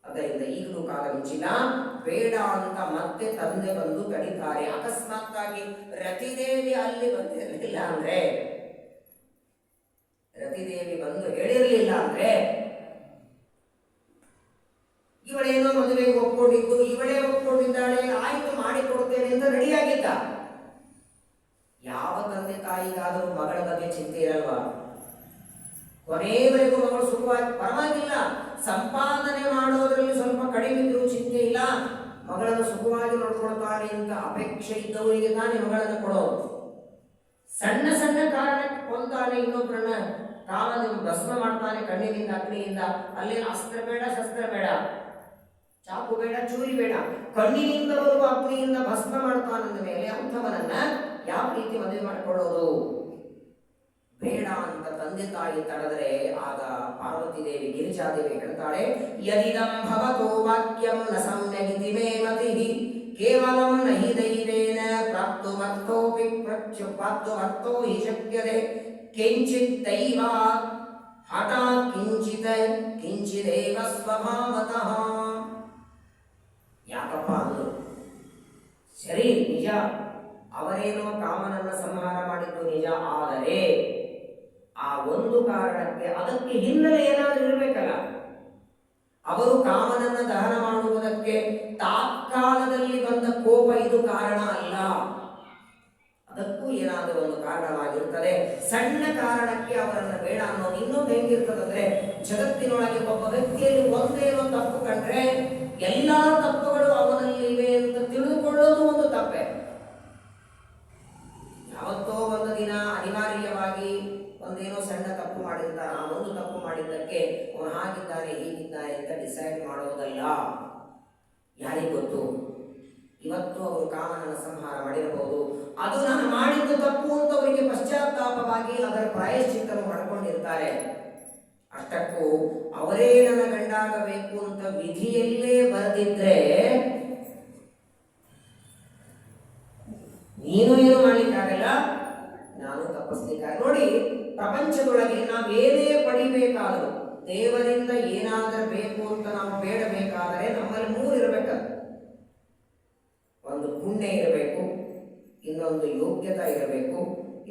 ಅದರಿಂದ ಈಗಲೂ ಕಾಲ ಮಿಂಚಿಲ್ಲ, ಬೇಡ ಅಂತ ಮತ್ತೆ ತಂದೆ ಬಂದು ತಡಿತಾರೆ. ಅಕಸ್ಮಾತ್ತಾಗಿ ರತಿದೇವಿ ಅಲ್ಲಿ ಬಂದಿರಲಿಲ್ಲ ಅಂದ್ರೆ, ರತಿದೇವಿ ಬಂದು ಹೇಳಿರಲಿಲ್ಲ ಅಂದ್ರೆ, ಇವಳೇನೋ ಮದುವೆಗೆ ಒಪ್ಕೊಂಡಿದ್ದು, ಇವಳೇ ಒಪ್ಕೊಂಡಿದ್ದಾಳೆ, ಆಯ್ತು ಮಾಡಿಕೊಡ್ತೇನೆ ಅಂತ ರೆಡಿಯಾಗಿದ್ದ. ಯಾವ ತಂದೆ ತಾಯಿಗಾದರೂ ಮಗಳ ಬಗ್ಗೆ ಚಿಂತೆ ಇರಲ್ವಾ? ಕೊನೆಯವರೆಗೂ ಮಗಳು ಸುಖವಾಗಿ, ಪರವಾಗಿಲ್ಲ, ಸಂಪಾದನೆ ಮಾಡೋದ್ರಲ್ಲಿ ಸ್ವಲ್ಪ ಕಡಿಮೆ ಇದ್ರೂ ಚಿಂತೆ ಇಲ್ಲ, ಮಗಳನ್ನು ಸುಖವಾಗಿ ನೋಡ್ಕೊಳ್ತಾಳೆ ಅಂತ ಅಪೇಕ್ಷೆ ಇದ್ದವರಿಗೆ ತಾನೇ ಮಗಳನ್ನು ಕೊಡೋದು. ಸಣ್ಣ ಸಣ್ಣ ಕಾರಣಕ್ಕೆ ಕೊಲ್ತಾನೆ, ಇನ್ನೊಬ್ಬರನ್ನ ಕಾಲದಿಂದ ಭಸ್ಮ ಮಾಡ್ತಾನೆ, ಕಣ್ಣಿನಿಂದ ಅಗ್ನಿಯಿಂದ. ಅಲ್ಲಿ ಅಸ್ತ್ರ ಬೇಡ, ಶಸ್ತ್ರ ಬೇಡ, ಚಾಕು ಬೇಡ, ಚೂರಿ ಬೇಡ, ಕಣ್ಣಿನಿಂದ ಬರುವ ಅಗ್ನಿಯಿಂದ ಭಸ್ಮ ಮಾಡ್ತಾನಂದ ಮೇಲೆ ಅಂಥವನನ್ನ ಯಾವ ರೀತಿ ಮದುವೆ ಮಾಡಿಕೊಳ್ಳೋದು? ಬೇಡ ಅಂತ ತಂದೆ ತಾಯಿ ತಡೆದರೆ ಆಗ ಪಾರ್ವತಿ ದೇವಿ, ಗಿರಿಜಾದೇವಿ ಹೇಳ್ತಾಳೆ, ಯದಿದಂ ಭವತೋ ವಾಕ್ಯಂ ನ ಸಮ್ಯಗಿತಿ ಮೇ ಮತಿಃ ಕೇವಲಂ ನಹಿ ದೈವೇನ ಪ್ರಾಪ್ತುಮರ್ಥೋಪಿ ಪ್ರಾಪ್ತುಮರ್ಥೋ ಹಿ ಶಕ್ಯತೆ ಕಿಂಚಿತ್ ದೈವಾತ್ ಹಠಾತ್ ಕಿಂಚಿದೇವ ಸ್ವಭಾವತಃ. ಯಾಕಪ್ಪ ಅಂದ್ರು? ಸರಿ, ನಿಜ, ಅವರೇನೋ ಕಾಮನನ್ನ ಸಂಹಾರ ಮಾಡಿದ್ದು ನಿಜ. ಆದರೆ ಆ ಒಂದು ಕಾರಣಕ್ಕೆ ಅದಕ್ಕೆ ಹಿನ್ನೆಲೆ ಏನಾದರೂ ಇರಬೇಕಲ್ಲ. ಅವರು ಕಾಮನನ್ನ ದಹನ ಮಾಡುವುದಕ್ಕೆ ತಾತ್ಕಾಲದಲ್ಲಿ ಬಂದ ಕೋಪ ಇದು ಕಾರಣ ಅಲ್ಲ, ಅದಕ್ಕೂ ಏನಾದರೂ ಒಂದು ಕಾರಣವಾಗಿರುತ್ತದೆ. ಸಣ್ಣ ಕಾರಣಕ್ಕೆ ಅವರನ್ನು ಬೇಡ ಅನ್ನೋದು ಇನ್ನೊಂದು ಹೆಂಗಿರ್ತದಂದ್ರೆ, ಜಗತ್ತಿನೊಳಗೆ ಒಬ್ಬ ವ್ಯಕ್ತಿಯಲ್ಲಿ ಒಂದೇನೋ ತಪ್ಪು ಕಂಡ್ರೆ ಎಲ್ಲಾ ತಪ್ಪುಗಳು ಅವನಲ್ಲಿ ಇವೆ ಅಂತ ತಿಳಿದುಕೊಳ್ಳೋದು ಒಂದು ತಪ್ಪೆ. ಯಾವತ್ತೋ ಒಂದು ದಿನ ಅನಿವಾರ್ಯವಾಗಿ ಒಂದೇನೋ ಸಣ್ಣ ತಪ್ಪು ಮಾಡಿರ್ತಾನೆ, ಆ ಒಂದು ತಪ್ಪು ಮಾಡಿದ್ದಕ್ಕೆ ಅವನು ಹಾಗಿದ್ದಾನೆ ಹೀಗಿದ್ದಾನೆ ಅಂತ ಡಿಸೈಡ್ ಮಾಡೋದಲ್ಲ. ಯಾರಿಗೆ ಗೊತ್ತು? ಇವತ್ತು ಅವರು ಕಾಮನನ್ನ ಸಂಹಾರ ಮಾಡಿರಬಹುದು, ಅದು ನಾನು ಮಾಡಿದ್ದು ತಪ್ಪು ಅಂತ ಅವರಿಗೆ ಪಶ್ಚಾತ್ತಾಪವಾಗಿ ಅದರ ಪ್ರಾಯಶ್ಚಿತ್ತನ್ನು ಮಾಡಿಕೊಂಡಿರ್ತಾರೆ. ಅಷ್ಟಕ್ಕೂ ಅವರೇ ನನ್ನ ಗಂಡಾಗಬೇಕು ಅಂತ ವಿಧಿಯಲ್ಲೇ ಬರೆದಿದ್ರೆ ನೀನು ಏನು ಮಾಡ್ಲಿಕ್ಕಾಗಲ್ಲ, ನಾನು ತಪ್ಪಿಸ್ಲಿಕ್ಕಾಗ. ನೋಡಿ, ಪ್ರಪಂಚದೊಳಗೆ ನಾವೇನೇ ಪಡಿಬೇಕಾದರೂ, ದೇವರಿಂದ ಏನಾದರೂ ಬೇಕು ಅಂತ ನಾವು ಬೇಡಬೇಕಾದರೆ ನಮ್ಮಲ್ಲಿ 3 ಇರಬೇಕು. ಒಂದು ಪುಣ್ಯ ಇರಬೇಕು, ಇನ್ನೊಂದು ಯೋಗ್ಯತೆ ಇರಬೇಕು,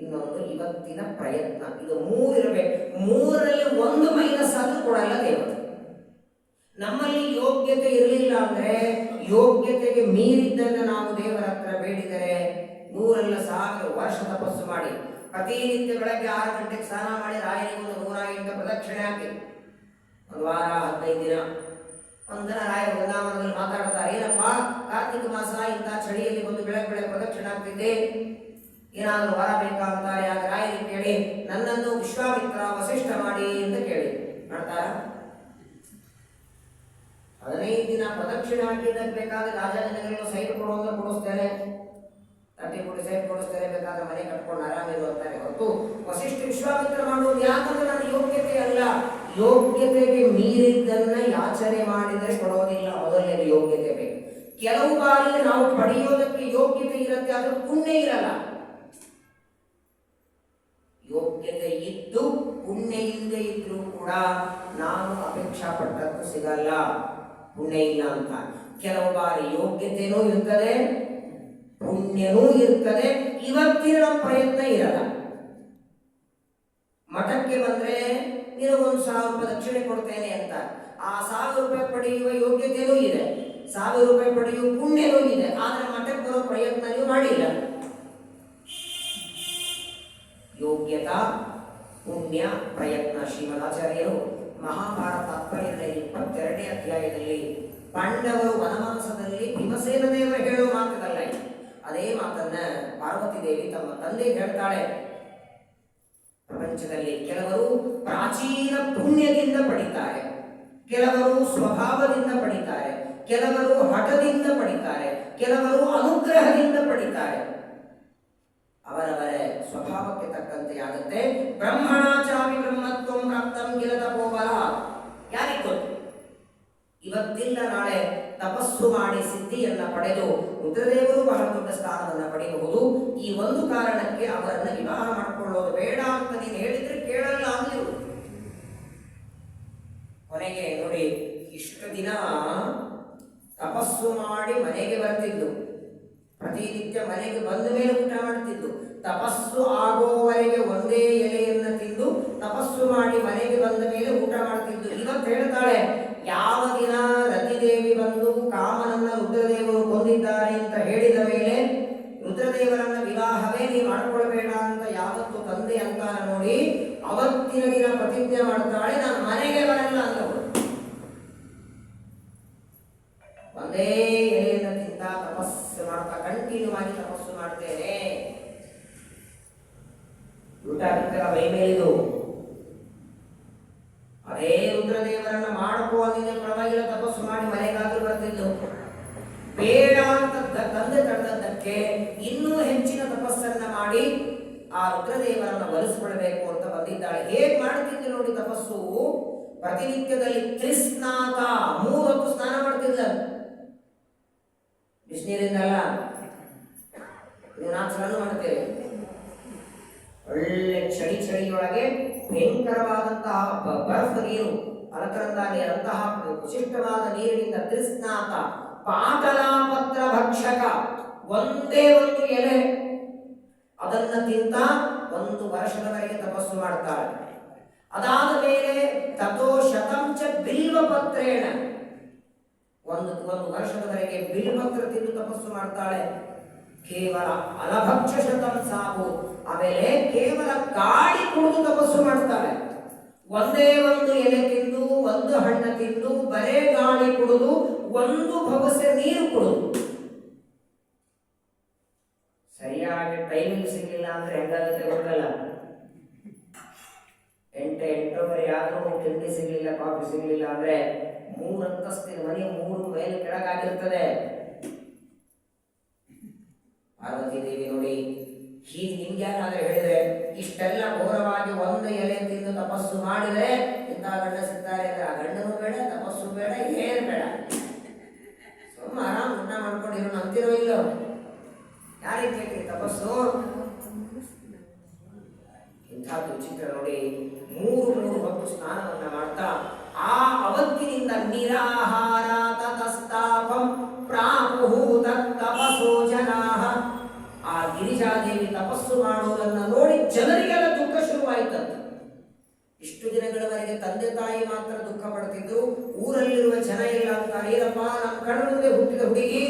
ಇನ್ನೊಂದು ಇವತ್ತಿನ ಪ್ರಯತ್ನ. ಇದು 3 ಇರಬೇಕು. 3ರಲ್ಲಿ ಒಂದು ಮೈನಸ್ ಆದ್ರೂ ಕೊಡಲ್ಲ ದೇವರು. ನಮ್ಮಲ್ಲಿ ಯೋಗ್ಯತೆ ಇರಲಿಲ್ಲ ಅಂದ್ರೆ, ಯೋಗ್ಯತೆಗೆ ಮೀರಿದ್ದನ್ನು ನಾವು ದೇವರ ಹತ್ರ ಬೇಡಿದರೆ 100,000 ವರ್ಷ ತಪಸ್ಸು ಮಾಡಿ, ಪ್ರತಿನಿತ್ಯ ಬೆಳಗ್ಗೆ 6 ಗಂಟೆಗೆ ಸ್ನಾನ ಮಾಡಿ, ರಾಯನಿಗೆ ಒಂದು 108 ಪ್ರದಕ್ಷಿಣೆ ಹಾಕಿ, ಒಂದು ವಾರ 15 ದಿನ ಒಂದನ ರಾಯ ವೃಂದಾವನದಲ್ಲಿ ಮಾತಾಡ್ತಾರೆ, ಏನಪ್ಪ ಕಾರ್ತಿಕ ಮಾಸ ಇಂಥ ಚಳಿಯಲ್ಲಿ ಒಂದು ಬೆಳಗ್ಗೆ ಪ್ರದಕ್ಷಿಣೆ ಆಗ್ತಿದ್ದೆ, ಏನಾದರೂ ವರ ಬೇಕಾ ಅಂತಾರೆ. ಆಗ ರಾಯರಿಗೆ ಕೇಳಿ, ನನ್ನನ್ನು ವಿಶ್ವಾಮಿತ್ರ ವಸಿಷ್ಠ ಮಾಡಿ ಅಂತ ಕೇಳಿ ಮಾಡ್ತಾರ. 15 ದಿನ ಪ್ರದಕ್ಷಿಣೆ ಹಾಕಿದ್ದಕ್ಕೆ ಬೇಕಾದ್ರೆ ರಾಜನಿಗೆ ಸೈಟ್ ಕೊಡುವಂತ ಕೊಡಿಸ್ತೇನೆ. ತಟ್ಟಿ ಕೊಡಿ ಸೈಟ್ ಕೊಡಿಸ್ತಾರೆ, ಬೇಕಾದ್ರೆ ಮನೆ ಕಟ್ಕೊಂಡು ಆರಾಮಿರು ಅಂತಾರೆ ಹೊರತು ವಸಿಷ್ಠ ವಿಶ್ವಾಮಿತ್ರ ಮಾಡುವುದು ಯಾಕಂದ್ರೆ ನನ್ನ ಯೋಗ್ಯತೆ ಅಲ್ಲ. ಯೋಗ್ಯತೆಗೆ ಮೀರಿದ್ದನ್ನ ಯಾಚನೆ ಮಾಡಿದರೆ ಕೊಡೋದಿಲ್ಲ. ಮೊದಲನೇ ಯೋಗ್ಯತೆ ಬೇಕು. ಕೆಲವು ಬಾರಿ ನಾವು ಪಡೆಯೋದಕ್ಕೆ ಯೋಗ್ಯತೆ ಇರುತ್ತೆ, ಆದ್ರೆ ಪುಣ್ಯ ಇರಲ್ಲ. ಯೋಗ್ಯತೆ ಇದ್ದು ಪುಣ್ಯ ಇಲ್ಲದೆ ಇದ್ರೂ ಕೂಡ ನಾವು ಅಪೇಕ್ಷಾ ಪಟ್ಟದ್ದು ಸಿಗಲ್ಲ, ಪುಣ್ಯ ಇಲ್ಲ ಅಂತ. ಕೆಲವು ಬಾರಿ ಯೋಗ್ಯತೆನೂ ಇರ್ತದೆ, ಪುಣ್ಯನೂ ಇರ್ತದೆ, ಇವತ್ತಿನ ನಮ್ಮ ಪ್ರಯತ್ನ ಇರಲ್ಲ. ಮಠಕ್ಕೆ ಬಂದ್ರೆ ನಿನಗೊಂದು 1000 ರೂಪಾಯಿ ದಕ್ಷಿಣೆ ಕೊಡ್ತೇನೆ ಅಂತ, ಆ 1000 ರೂಪಾಯಿ ಪಡೆಯುವ ಯೋಗ್ಯತೆನೂ ಇದೆ, 1000 ರೂಪಾಯಿ ಪಡೆಯುವ ಪುಣ್ಯನೂ ಇದೆ, ಆದ್ರೆ ಮಠಕ್ಕೆ ಬರೋ ಪ್ರಯತ್ನ ನೀವು ಮಾಡಿಲ್ಲ. ಯೋಗ್ಯತಾ ಪುಣ್ಯ ಪ್ರಯತ್ನ. ಶ್ರೀಮದಾಚಾರ್ಯರು ಮಹಾಭಾರತ ತಾತ್ಪರ್ಯದಲ್ಲಿ 22ನೇ ಅಧ್ಯಾಯದಲ್ಲಿ ಪಾಂಡವರು ವನವಾಸದಲ್ಲಿ ಭೀಮಸೇನ ದೇವರು ಹೇಳುವ ಮಾತುಗಳಲ್ಲ, ಅದೇ ಮಾತನ್ನ ಪಾರ್ವತಿ ದೇವಿ ತಮ್ಮ ತಂದೆ ಹೇಳ್ತಾಳೆ. ಪ್ರಪಂಚದಲ್ಲಿ ಕೆಲವರು ಪ್ರಾಚೀನ ಪುಣ್ಯದಿಂದ ಪಡಿತಾರೆ, ಕೆಲವರು ಸ್ವಭಾವದಿಂದ ಪಡಿತಾರೆ, ಕೆಲವರು ಹಠದಿಂದ ಪಡಿತಾರೆ, ಕೆಲವರು ಅನುಗ್ರಹದಿಂದ ಪಡಿತಾರೆ. ಅವರವರ ಸ್ವಭಾವಕ್ಕೆ ತಕ್ಕಂತೆ ಆಗುತ್ತೆ. ಬ್ರಹ್ಮಣಾಚಾಪಿ ಬ್ರಹ್ಮತ್ವಂ ಪ್ರಾಪ್ತಂ ಕಿಲ ತಪೋಬಲ. ಯಾರಿಗೆ ಗೊತ್ತು? ಇವತ್ತಿಲ್ಲ ನಾಳೆ ತಪಸ್ಸು ಮಾಡಿ ಸಿದ್ಧಿಯನ್ನ ಪಡೆದು ರುದ್ರದೇವರು ಬಹಳ ದೊಡ್ಡ ಸ್ಥಾನವನ್ನು ಪಡೆಯಬಹುದು. ಈ ಒಂದು ಕಾರಣಕ್ಕೆ ಅವರನ್ನ ವಿವಾಹ ಮಾಡಿಕೊಳ್ಳೋದು ಬೇಡ ಅಂತ ನೀನು ಹೇಳಿದ್ರೆ ಕೇಳಲ್ಲ ಅಂದ್ರು. ಕೊನೆಗೆ ನೋಡಿ, ಇಷ್ಟು ದಿನ ತಪಸ್ಸು ಮಾಡಿ ಮನೆಗೆ ಬರ್ತಿದ್ದು, ಪ್ರತಿನಿತ್ಯ ಮನೆಗೆ ಬಂದ ಮೇಲೆ ಊಟ ಮಾಡ್ತಿದ್ದು, ತಪಸ್ಸು ಆಗೋವರೆಗೆ ಒಂದೇ ಎಲೆಯನ್ನು ತಿಂದು ತಪಸ್ಸು ಮಾಡಿ ಮನೆಗೆ ಬಂದ ಮೇಲೆ ಊಟ ಮಾಡ್ತಿದ್ದು. ಇವತ್ತು ಹೇಳ್ತಾಳೆ, ಯಾವ ದಿನ ರತಿದೇವಿ ಬಂದು ಕಾಮನನ್ನ ರುದ್ರದೇವರು ಕೊಂದಿದ್ದಾರೆ ಅಂತ ಹೇಳಿದ ಮೇಲೆ ರುದ್ರದೇವರನ್ನ ವಿವಾಹವೇ ನೀವು ಮಾಡಿಕೊಳ್ಬೇಡ ಅಂತ ಯಾವತ್ತು ತಂದೆ ಅಂತ ನೋಡಿ, ಅವತ್ತಿನ ದಿನ ಪ್ರತಿಜ್ಞೆ ಮಾಡ್ತಾಳೆ, ನಾನು ಮನೆಗೆ ಬರಲ್ಲ ಅಂದವರು. ಒಂದೇ ಎಲೆಯನ್ನು ತಿಂತ ತಪಸ್ಸು ಮಾಡ್ತಾ ಕಂಟಿನ್ಯೂ ಆಗಿ ತಪಸ್ಸು ಮಾಡ್ತೇನೆ. ಊಟ ಬಿಟ್ಟರ ಮೈ ಮೇಲಿದು. ಅದೇ ರುದ್ರದೇವರನ್ನ ಮಾಡಕೋ ಅಂದಿನ ಪರವಾಗಿಲ್ಲ, ತಪಸ್ಸು ಮಾಡಿ ಮನೆಗಾದ್ರೂ ಬರ್ತಿದ್ದು. ಬೇಡ ಅಂತ ತಂದೆ ತಡೆದದ್ದಕ್ಕೆ ಇನ್ನೂ ಹೆಚ್ಚಿನ ತಪಸ್ಸನ್ನ ಮಾಡಿ ಆ ರುದ್ರದೇವರನ್ನ ಒಲಿಸಿಕೊಳ್ಬೇಕು ಅಂತ ಬಂದಿದ್ದಾಳೆ. ಹೇಗ್ ಮಾಡ್ತಿದ್ದೆ ನೋಡಿ ತಪಸ್ಸು. ಪ್ರತಿನಿತ್ಯದಲ್ಲಿ ತ್ರಿಸ್ನಾತ, 3 ಹೊತ್ತು ಸ್ನಾನ ಮಾಡ್ತಿದ್ದ. ಬಿಸಿನೀರಿಂದಲ್ಲ, 4 ಸಲ ಮಾಡ್ತೇವೆ. ಒಳ್ಳೆ ಚಳಿಯೊಳಗೆ ಭಯಂಕರವಾದಂತಹ ಬರ್ಫ್ ನೀರು, ಅಲಕರಂದ ನೀರಂತಹ ವಿಶಿಷ್ಟವಾದ ನೀರಿನಿಂದ ತ್ರಿಸ್ನಾತ, ಪಾಟಲಾಪತ್ರ ಭಕ್ಷಕ, ಒಂದೇ ಒಂದು ಎಲೆ ಅದನ್ನ ತಿಂತ 1 ವರ್ಷದವರೆಗೆ ತಪಸ್ಸು ಮಾಡ್ತಾಳೆ. ಅದಾದ ಮೇಲೆ ತಥೋ ಶತಂಚ ಬಿಲ್ವಪತ್ರೇಣ, ಒಂದು ವರ್ಷದವರೆಗೆ ಬಿಲ್ವಪತ್ರ ತಿಂದು ತಪಸ್ಸು ಮಾಡ್ತಾಳೆ. ಕೇವಲ ಅಲಭಕ್ಷ ಶತಂ ಸಾವು, ಆಮೇಲೆ ಕೇವಲ ಗಾಳಿ ಕುಡಿದು ತಪಸ್ಸು ಮಾಡ್ತಾಳೆ. ಒಂದೇ ಒಂದು ಎಲೆ ತಿಂದು, 1 ಹಣ್ಣು ತಿಂದು, ಬರೇ ಗಾಳಿ ಕುಡಿದು, 1 ಭವಸೆ ನೀರು ಕುಡಿದು. ಸರಿಯಾಗಿ ಟೈಮಿಂಗ್ ಸಿಗಲಿಲ್ಲ ಅಂದ್ರೆ ಹೆಂಗಾಗುತ್ತೆ ಗೊತ್ತಲ್ಲ. 8-8:30 ಆದ್ರೂ ತಿಂಡಿ ಸಿಗಲಿಲ್ಲ, ಕಾಫಿ ಸಿಗಲಿಲ್ಲ ಅಂದ್ರೆ 3 ಅಂತಸ್ತಿನ ಮನೆ 3 ಮೇಲೆ ಕೆಳಗಾಗಿರ್ತದೆ. ಪಾರ್ವತಿ ದೇವಿ ನೋಡಿ, ಹೀಗೆ ನಿಮ್ಗ್ಯಾರಾದ್ರೆ ಹೇಳಿದ್ರೆ ಇಷ್ಟೆಲ್ಲ ಘೋರವಾಗಿ 1 ಎಲೆ ತಿಂದು ತಪಸ್ಸು ಮಾಡಿದ್ರೆ ಇಂಥ ಗಂಡ ಸಿಗ್ತಾರೆ ಅಂದ್ರೆ ಆ ಗಂಡನೂ ಬೇಡ, ತಪಸ್ಸು ಬೇಡ, ಏನು ಬೇಡ, ಸುಮ್ಮ ಆರಾಮ್ ಊಟ ಮಾಡ್ಕೊಂಡಿರೋ ಅಂತಿರೋ ಇಲ್ಲೋ. ಯಾರಿಗೆ ಬೇಕ್ರಿ ತಪಸ್ಸು? ಇಂಥದ್ದು ವಿಚಿತ್ರ ನೋಡಿ. 3 ಹೊತ್ತು ಸ್ನಾನವನ್ನ ಮಾಡ್ತಾ ಆ ಅವತ್ತಿನಿಂದ ನಿರಾಹಾರ ತತಸ್ತಾಪಂ ಪ್ರಾಪುಹು ತಪಸೋ ಜನಾಃ. ಆ ಗಿರಿಜಾದೇವಿ ತಪಸ್ಸು ಮಾಡುವುದನ್ನ ನೋಡಿ ಜನರಿಗೆಲ್ಲ ದುಃಖ ಶುರುವಾಯಿತಂತೆ. ಇಷ್ಟು ದಿನಗಳವರೆಗೆ ತಂದೆ ತಾಯಿ ಮಾತ್ರ ದುಃಖ ಪಡ್ತಿದ್ರು, ಊರಲ್ಲಿರುವ ಜನ ಎಲ್ಲ ಅಂತಾರೆ, ಏನಪ್ಪ ನಮ್ಮ ಕಣ್ಣ ಮುಂದೆ ಹುಟ್ಟಿದ ಹುಡುಗಿ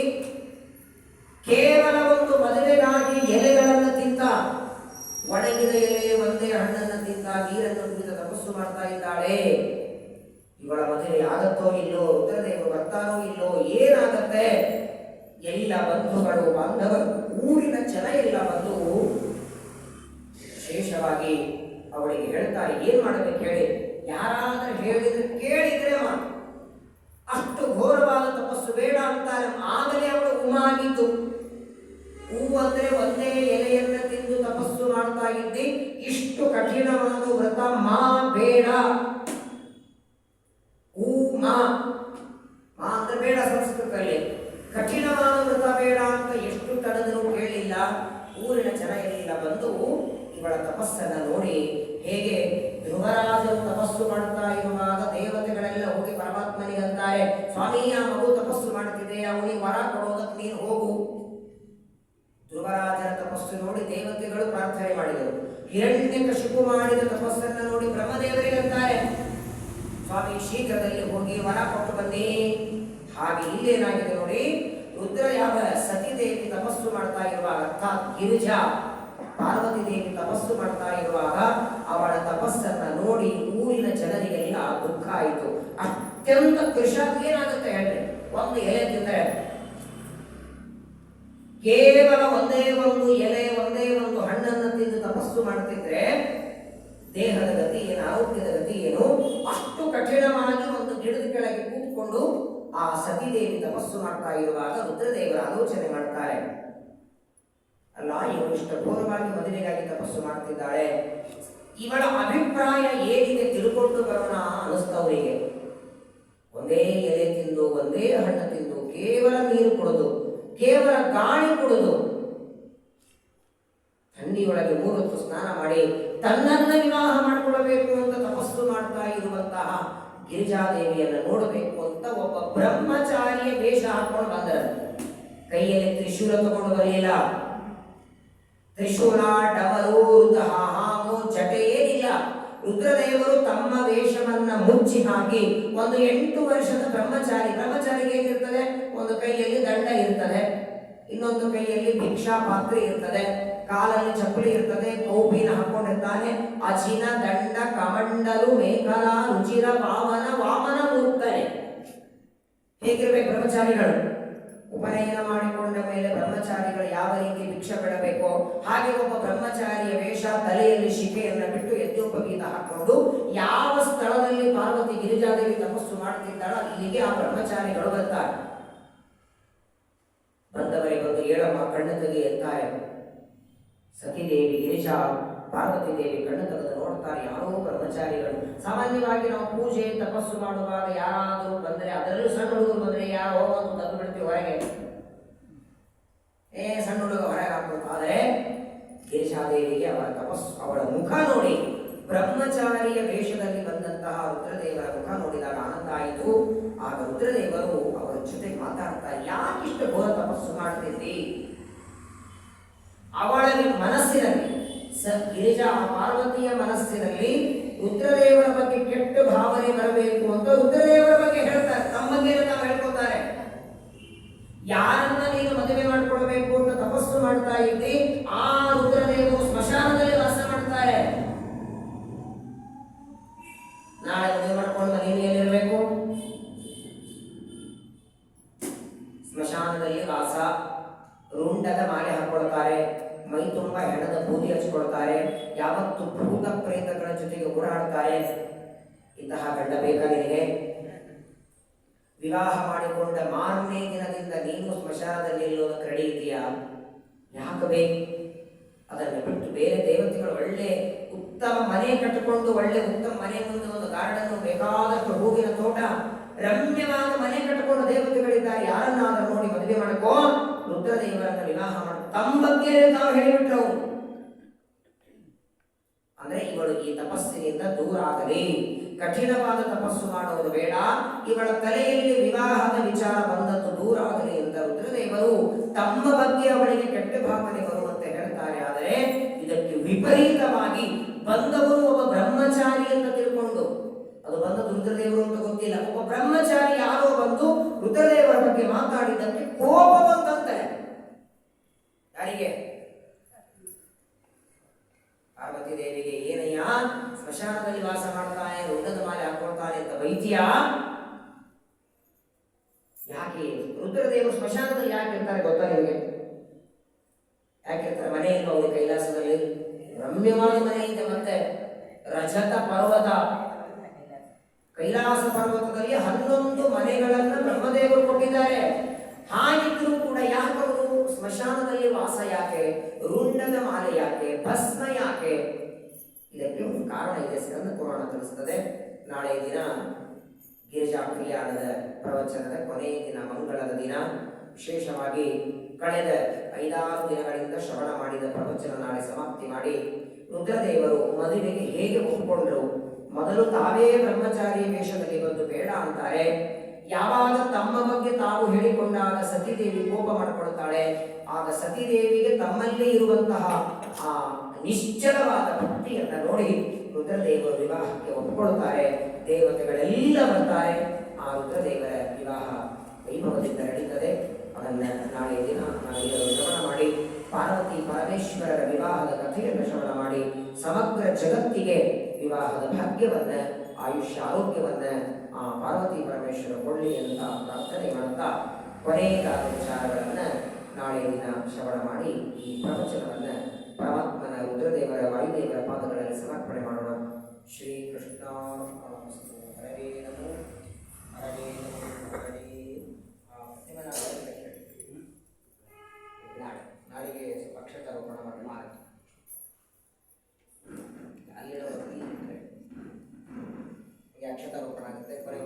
ಕೇವಲ ಒಂದು ಮದುವೆಗಾಗಿ ಎಲೆಗಳನ್ನು ತಿಂತ, ಒಣಗಿದ ಎಲೆ ಒಂದೇ ಹಣ್ಣನ್ನು ತಿಂತ, ನೀರನ್ನು ಕುಡಿದ ತಪಸ್ಸು ಮಾಡ್ತಾ ಇದ್ದಾಳೆ. ಇವಳ ಮದುವೆ ಆಗತ್ತೋ ಇಲ್ಲೋ, ರುದ್ರದೇವರು ಬರ್ತಾರೋ ಇಲ್ಲೋ, ಏನಾಗತ್ತೆ? ಎಲ್ಲ ಬಂಧುಗಳು ಬಾಂಧವರು ಊರಿನ ಜನ ಎಲ್ಲ ಬಂದು ವಿಶೇಷವಾಗಿ ಅವಳಿಗೆ ಹೇಳ್ತಾರೆ, ಏನ್ ಮಾಡಬೇಕು ಹೇಳಿ. ಯಾರಾದ್ರೂ ಹೇಳಿದ್ರೆ ಕೇಳಿದ್ರೆ ಮಾತು. ಅಷ್ಟು ಘೋರವಾದ ತಪಸ್ಸು ಬೇಡ ಅಂತಾರೆ. ಆಗಲೇ ಅವಳು ಉಮಾಗಿದ್ದು. ಹೂ ಅಂದ್ರೆ ಒಂದೇ ಎಲೆಯನ್ನ ತಿಂದು ತಪಸ್ಸು ಮಾಡ್ತಾ ಇದ್ದಿ, ಇಷ್ಟು ಕಠಿಣವಾದ ವ್ರತ ಮಾ ಬೇಡ. ಹೂ ಮಾ ಅಂದ್ರೆ ಬೇಡ ಸಂಸ್ಕೃತದಲ್ಲಿ. ಕಠಿಣವಾದ ವ್ರತ ಬೇಡ ಅಂತ ಎಷ್ಟು ತಡೆದರೂ ಕೇಳಿಲ್ಲ. ಊರಿನ ಜನ ಎಲ್ಲ ಬಂದು ಇವಳ ತಪಸ್ಸನ್ನ ನೋಡಿ, ಹೇಗೆ ಧ್ರುವರಾಜರು ತಪಸ್ಸು ಮಾಡ್ತಾ ಇರುವಾಗ ದೇವತೆಗಳೆಲ್ಲ ಹೋಗಿ ಪರಮಾತ್ಮನಿಗಂತಾರೆ, ಸ್ವಾಮಿ ಆ ಮಗು ತಪಸ್ಸು ಮಾಡ್ತಿದೆ, ಅವನಿಗೆ ವರ ಕೊಡೋದಕ್ಕೆ ನೀನು ಹೋಗು. ಧ್ರುವರಾಜರ ತಪಸ್ಸು ನೋಡಿ ದೇವತೆಗಳು ಪ್ರಾರ್ಥನೆ ಮಾಡಿದರು. ಹಿರಣ್ಯಕಶಿಪು ಮಾಡಿದ ತಪಸ್ಸನ್ನ ನೋಡಿ ಬ್ರಹ್ಮದೇವರಿಗಂತಾರೆ, ಸ್ವಾಮಿ ಶೀಘ್ರದಲ್ಲಿ ಹೋಗಿ ವರ ಕೊಟ್ಟು ಬನ್ನಿ. ಹಾಗೆ ಇಲ್ಲೇನಾಗಿದೆ ನೋಡಿ, ರುದ್ರ ಯಾವ ಸತಿದೇವಿ ತಪಸ್ಸು ಮಾಡ್ತಾ ಇರುವಾಗ, ಅರ್ಥಾತ್ ಗಿರಿಜಾ ಪಾರ್ವತಿ ದೇವಿ ತಪಸ್ಸು ಮಾಡ್ತಾ ಇರುವಾಗ ಅವಳ ತಪಸ್ಸನ್ನ ನೋಡಿ ಊರಿನ ಜನರಿಗೆಲ್ಲ ದುಃಖ ಆಯಿತು. ಅತ್ಯಂತ ಕೃಷ ಏನಾಗುತ್ತೆ ಹೇಳ್ರಿ, ಒಂದು ಎಲೆ ತಿಂದ್ರೆ, ಕೇವಲ ಒಂದೇ ಒಂದು ಎಲೆ ಒಂದೇ ಒಂದು ಹಣ್ಣನ್ನು ತಿಂದು ತಪಸ್ಸು ಮಾಡ್ತಿದ್ರೆ ದೇಹದ ಗತಿ ಏನು, ಆರೋಗ್ಯದ ಗತಿ ಏನು? ಅಷ್ಟು ಕಠಿಣವಾಗಿ ಒಂದು ಗಿಡದ ಕೆಳಗೆ ಕೂತ್ಕೊಂಡು ಆ ಸತಿದೇವಿ ತಪಸ್ಸು ಮಾಡ್ತಾ ಇರುವಾಗ ರುದ್ರದೇವರ ಆಲೋಚನೆ ಮಾಡ್ತಾರೆ, ಅಲ್ಲ ಇವಳು ಇಷ್ಟು ಘೋರವಾಗಿ ಮದುವೆಗಾಗಿ ತಪಸ್ಸು ಮಾಡ್ತಿದ್ದಾಳೆ, ಇವಳ ಅಭಿಪ್ರಾಯ ಏನಿದೆ ತಿಳ್ಕೊಂಡು ಬರೋಣ ಅನಿಸ್ತವರಿಗೆ. ಒಂದೇ ಎಲೆ ತಿಂದು ಒಂದೇ ಹಣ್ಣು ತಿಂದು ಕೇವಲ ನೀರು ಕುಡಿದು ಕೇವಲ ಗಾಳಿ ಕುಡಿದು ಥಂಡಿಯೊಳಗೆ 3 ಹೊತ್ತು ಸ್ನಾನ ಮಾಡಿ ತನ್ನನ್ನ ವಿವಾಹ ಮಾಡಿಕೊಳ್ಳಬೇಕು ಅಂತ ತಪಸ್ಸು ಮಾಡ್ತಾ ಇರುವಂತಹ ಗಿರಿಜಾದೇವಿಯನ್ನು ನೋಡಬೇಕು ಅಂತ ಒಬ್ಬ ಬ್ರಹ್ಮಚಾರಿಯ ವೇಷ ಹಾಕೊಂಡು ಬಂದರು. ಕೈಯಲ್ಲಿ ತ್ರಿಶೂಲ ತಗೊಂಡು ಬರಲಿಲ್ಲ. ತ್ರಿಶೂಲ, ಡಮರು, ಹಾಮು, ಜಟೆ ಏನಿಲ್ಲ. ರುದ್ರದೇವರು ತಮ್ಮ ವೇಷವನ್ನ ಮುಚ್ಚಿ ಹಾಕಿ ಒಂದು 8 ವರ್ಷದ ಬ್ರಹ್ಮಚಾರಿಗೆ ಏನಿರ್ತದೆ, ಒಂದು ಕೈಯಲ್ಲಿ ದಂಡ ಇರ್ತದೆ, ಇನ್ನೊಂದು ಕೈಯಲ್ಲಿ ಭಿಕ್ಷಾ ಪಾತ್ರೆ ಇರ್ತದೆ, ಕಾಲಲ್ಲಿ ಚಪ್ಪಲಿ ಇರ್ತದೆ, ಕೌಪಿನ ಹಾಕೊಂಡಿರ್ತಾನೆ, ಅಚಿನ ದಂಡ ಕಮಂಡಲು ಮೇಘಲ ರುಚಿರ ಪಾವನ ವಾಮನ ಮೂರ್ತಾನೆ. ಹೇಗಿರ್ಬೇಕು ಬ್ರಹ್ಮಚಾರಿಗಳು? ಉಪನಯನ ಮಾಡಿಕೊಂಡ ಮೇಲೆ ಬ್ರಹ್ಮಚಾರಿಗಳು ಯಾವ ರೀತಿ ಭಿಕ್ಷೆ ಬಿಡಬೇಕೋ ಹಾಗೆ ಒಬ್ಬ ಬ್ರಹ್ಮಚಾರಿಯ ವೇಷ, ತಲೆಯಲ್ಲಿ ಶಿಖೆಯನ್ನು ಬಿಟ್ಟು ಯಜ್ಞೋಪಗೀತ ಹಾಕೊಂಡು ಯಾವ ಸ್ಥಳದಲ್ಲಿ ಪಾರ್ವತಿ ಗಿರಿಜಾದೇವಿ ತಪಸ್ಸು ಮಾಡುತ್ತಿದ್ದಾಳೋ ಇಲ್ಲಿಗೆ ಆ ಬ್ರಹ್ಮಚಾರಿಗಳು ಬರ್ತಾರೆ. ಬಂದವರಿಗೊಂದು ಹೇಳಮ್ಮ ಕಣ್ಣು ತೆಗಿ ಎತ್ತಾರೆ. ಸತಿದೇವಿ ಗಿರಿಜಾ ಪಾರ್ವತಿ ದೇವಿ ಕಣ್ಣು ತೆಗೆದು ನೋಡ್ತಾರೆ, ಯಾರೋ ಬ್ರಹ್ಮಚಾರಿಗಳು. ಸಾಮಾನ್ಯವಾಗಿ ನಾವು ಪೂಜೆ ತಪಸ್ಸು ಮಾಡುವಾಗ ಯಾರಾದರೂ ಬಂದರೆ, ಅದರಲ್ಲೂ ಸಣ್ಣ ಹುಡುಗರು ಬಂದರೆ ಯಾರೋ ಒಂದು ತಂದು ಬಿಡ್ತೀವಿ ಹೊರಗೆ, ಸಣ್ಣ ಹುಡುಗ ಹೊರಗೆ ಹಾಕ್ಬೇಕು. ಆದರೆ ಗಿರಿಜಾದೇವಿಗೆ ಅವಳ ಮುಖ ನೋಡಿ, ಬ್ರಹ್ಮಚಾರಿಯ ವೇಷದಲ್ಲಿ ಬಂದಂತಹ ರುದ್ರದೇವರ ಮುಖ ನೋಡಿದಾಗ ಆನಂದ ಆಯಿತು. ಆಗ ರುದ್ರದೇವರು ಅವರ ಜೊತೆ ಮಾತಾಡ್ತಾರೆ, ಯಾಕಿಷ್ಟು ಘೋರ ತಪಸ್ಸು ಮಾಡ್ತಿದ್ದಿ? ಅವಳ ಮನಸ್ಸಿನಲ್ಲಿ ಗಿರಿಜಾ ಪಾರ್ವತಿಯ ಮನಸ್ಸಿನಲ್ಲಿ ರುದ್ರದೇವರ ಬಗ್ಗೆ ಕೆಟ್ಟ ಭಾವನೆ ಬರಬೇಕು ಅಂತ ರುದ್ರದೇವರ ಬಗ್ಗೆ ಹೇಳ್ತಾರೆ, ತಮ್ಮ ಬಗ್ಗೆ ತಾವು ಹೇಳ್ಕೊತಾರೆ. ಯಾರನ್ನ ನೀನು ಮದುವೆ ಮಾಡಿಕೊಡ್ಬೇಕು ಅಂತ ತಪಸ್ಸು ಮಾಡ್ತಾ ಇದ್ದಿ, ಆ ರುದ್ರದೇವರು ಸ್ಮಶಾನದಲ್ಲಿ ವಾಸ ಮಾಡ್ತಾರೆ. ನಾಳೆ ಮದುವೆ ಮಾಡ್ಕೊಂಡು ನೀನು ಎಲ್ಲಿರ್ಬೇಕು? ಸ್ಮಶಾನದಲ್ಲಿ ವಾಸ. ರುಂಡದ ಮಾಲೆ ಹಾಕೊಳ್ತಾರೆ, ಮೈ ತುಂಬ ಹೆಣದ ಬೂದಿ ಹಚ್ಕೊಳ್ತಾರೆ, ಯಾವತ್ತು ಭೂತ ಪ್ರೇತಗಳ ಜೊತೆಗೆ ಓಡಾಡ್ತಾರೆ. ಇಂತಹ ಗಂಡ ಬೇಕಾ ನಿನಗೆ? ವಿವಾಹ ಮಾಡಿಕೊಂಡ ಮಾರನೇ ದಿನದಿಂದ ನೀನು ಸ್ಮಶಾನದಲ್ಲಿ ನಿಲ್ಲೋದಕ್ಕೆ ರೆಡಿ ಇದೆಯಾ? ಯಾಕೆ ಬೇಕು? ಅದನ್ನು ಬಿಟ್ಟು ಬೇರೆ ದೇವತೆಗಳು ಒಳ್ಳೆ ಉತ್ತಮ ಮನೆ ಕಟ್ಟಿಕೊಂಡು, ಒಳ್ಳೆ ಉತ್ತಮ ಮನೆ ಮುಂದೆ ಒಂದು ಗಾರ್ಡನ್, ಬೇಕಾದಷ್ಟು ಹೂವಿನ ತೋಟ, ರಮ್ಯವಾದ ಮನೆ ಕಟ್ಟಿಕೊಂಡು ದೇವತೆಗಳಿದ್ದಾರೆ, ಯಾರನ್ನಾದರೂ ನೋಡಿ ಮದುವೆ ಮಾಡ್ಕೋ. ರುದ್ರದೇವರನ್ನ ವಿವಾಹ ಮಾಡಿ ತಮ್ಮ ಬಗ್ಗೆ ತಾವು ಹೇಳಿಬಿಟ್ರು. ಅಂದ್ರೆ ಇವಳು ಈ ತಪಸ್ಸಿನಿಂದ ದೂರ ಆಗಲಿ, ಕಠಿಣವಾದ ತಪಸ್ಸು ಮಾಡುವುದು ಬೇಡ, ಇವಳ ತಲೆಯಲ್ಲಿ ವಿವಾಹದ ವಿಚಾರ ಬಂದದ್ದು ದೂರ ಆಗಲಿ ಅಂತ ರುದ್ರದೇವರು ತಮ್ಮ ಬಗ್ಗೆ ಅವಳಿಗೆ ಕೆಟ್ಟ ಭಾವನೆ ಬರುವಂತೆ ಹೇಳ್ತಾರೆ. ಆದರೆ ಇದಕ್ಕೆ ವಿಪರೀತವಾಗಿ ಬಂದವರು ಒಬ್ಬ ಬ್ರಹ್ಮಚಾರಿ ಅಂತ ತಿಳ್ಕೊಂಡು, ಅದು ಬಂದದ್ದು ರುದ್ರದೇವರು ಅಂತ ಗೊತ್ತಿಲ್ಲ, ಒಬ್ಬ ಬ್ರಹ್ಮಚಾರಿ ಯಾರೋ ಬಂದು ರುದ್ರದೇವರ ಬಗ್ಗೆ ಮಾತಾಡಿದ್ದಕ್ಕೆ ಕೋಪ ಬಂದಂತೆ. ಯಾರಿಗೆ? ಪಾರ್ವತಿ ದೇವಿಗೆ. ಏನಯ್ಯ ಸ್ಮಶಾನದಲ್ಲಿ ವಾಸ ಮಾಡ್ತಾನೆ, ರುದ್ರದ ಮಾಲೆ ಹಾಕೊಳ್ತಾನೆ ಅಂತ ವೈದ್ಯ? ಯಾಕೆ ರುದ್ರದೇವರು ಸ್ಮಶಾನದಲ್ಲಿ ಯಾಕೆ ಇರ್ತಾರೆ ಗೊತ್ತಾ ನಿಮಗೆ? ಯಾಕಿರ್ತಾರೆ? ಮನೆ ಇಲ್ಲ ಅವ್ರಿಗೆ ಕೈಲಾಸದಲ್ಲಿ, ರಮ್ಯವಾದ ಮನೆ ಇದೆ. ಮತ್ತೆ ರಜತ ಪರ್ವತ, ಕೈಲಾಸ ಪರ್ವತದಲ್ಲಿ 11 ಮನೆಗಳನ್ನ ಬ್ರಹ್ಮದೇವರು ಕೊಟ್ಟಿದ್ದಾರೆ. ಹಾಗಿದ್ರೂ ಕೂಡ ಯಾಕವರು ಸ್ಮಶಾನದಲ್ಲಿ ವಾಸ ಯಾಕೆ, ರುಂಡದ ಮಾಲೆ ಯಾಕೆ, ಭಸ್ಮ ಯಾಕೆ, ಇದಕ್ಕೆ ಒಂದು ಕಾರಣ ಇದೆ. ಸ್ಕಂದ ಪುರಾಣ ತಿಳಿಸುತ್ತದೆ. ನಾಳೆ ದಿನ ಗಿರಿಜಾ ಕಲ್ಯಾಣದ ಪ್ರವಚನದ ಕೊನೆಯ ದಿನ, ಮಂಗಳದ ದಿನ. ವಿಶೇಷವಾಗಿ ಕಳೆದ 5-6 ದಿನಗಳಿಂದ ಶ್ರವಣ ಮಾಡಿದ ಪ್ರವಚನ ನಾಳೆ ಸಮಾಪ್ತಿ ಮಾಡಿ, ರುದ್ರದೇವರು ಮದುವೆಗೆ ಹೇಗೆ ಒಪ್ಪಿಕೊಂಡ್ರು, ಮೊದಲು ತಾವೇ ಬ್ರಹ್ಮಚಾರಿ ವೇಷದಲ್ಲಿ ಬಂದು ಬೇಡ ಅಂತಾರೆ. ಯಾವಾಗ ತಮ್ಮ ಬಗ್ಗೆ ತಾವು ಹೇಳಿಕೊಂಡಾಗ ಸತೀದೇವಿ ಕೋಪ ಮಾಡಿಕೊಳ್ಳುತ್ತಾಳೆ. ಆಗ ಸತೀದೇವಿಗೆ ತಮ್ಮಲ್ಲಿ ಇರುವಂತಹ ಆ ನಿಶ್ಚಲವಾದ ಭಕ್ತಿಯನ್ನು ನೋಡಿ ರುದ್ರದೇವರು ವಿವಾಹಕ್ಕೆ ಒಪ್ಪಿಕೊಳ್ಳುತ್ತಾರೆ. ದೇವತೆಗಳೆಲ್ಲ ಬರ್ತಾರೆ. ಆ ರುದ್ರದೇವರ ವಿವಾಹ ವೈಭವದಿಂದ ನಡೀತದೆ. ಅದನ್ನು ನಾಳೆ ದಿನ ನಾವೆಲ್ಲರೂ ಶ್ರವಣ ಮಾಡಿ, ಪಾರ್ವತಿ ಪರಮೇಶ್ವರರ ವಿವಾಹದ ಕಥೆಯನ್ನು ಶ್ರವಣ ಮಾಡಿ, ಸಮಗ್ರ ಜಗತ್ತಿಗೆ ವಿವಾಹದ ಭಾಗ್ಯವನ್ನು, ಆಯುಷ್ಯ ಆರೋಗ್ಯವನ್ನು ಆ ಪಾರ್ವತಿ ಪರಮೇಶ್ವರ ಕೊಳ್ಳಿ ಅಂತ ಪ್ರಾರ್ಥನೆ ಮಾಡುತ್ತಾ ಕೊನೆಯದಾದ ವಿಚಾರಗಳನ್ನು ನಾಳೆ ದಿನ ಶ್ರವಣ ಮಾಡಿ ಈ ಪ್ರವಚನವನ್ನು ಪರಮಾತ್ಮನ ರುದ್ರದೇವರ ವಾಯುದೇವರ ಪಾದಗಳಲ್ಲಿ ಸಮರ್ಪಣೆ ಮಾಡೋಣ. ಶ್ರೀಕೃಷ್ಣ ಹರೇ ನಮೋ ಹರೇ ನಮೋ ಹರೇ. ನಾಳೆಗೆ ಅಕ್ಷತಾರೋಪಣ ಮಾಡಿ ಅಲ್ಲಿರೋ ಅಕ್ಷತಾರೋಪಣ ಆಗುತ್ತೆ. ಕೊನೆ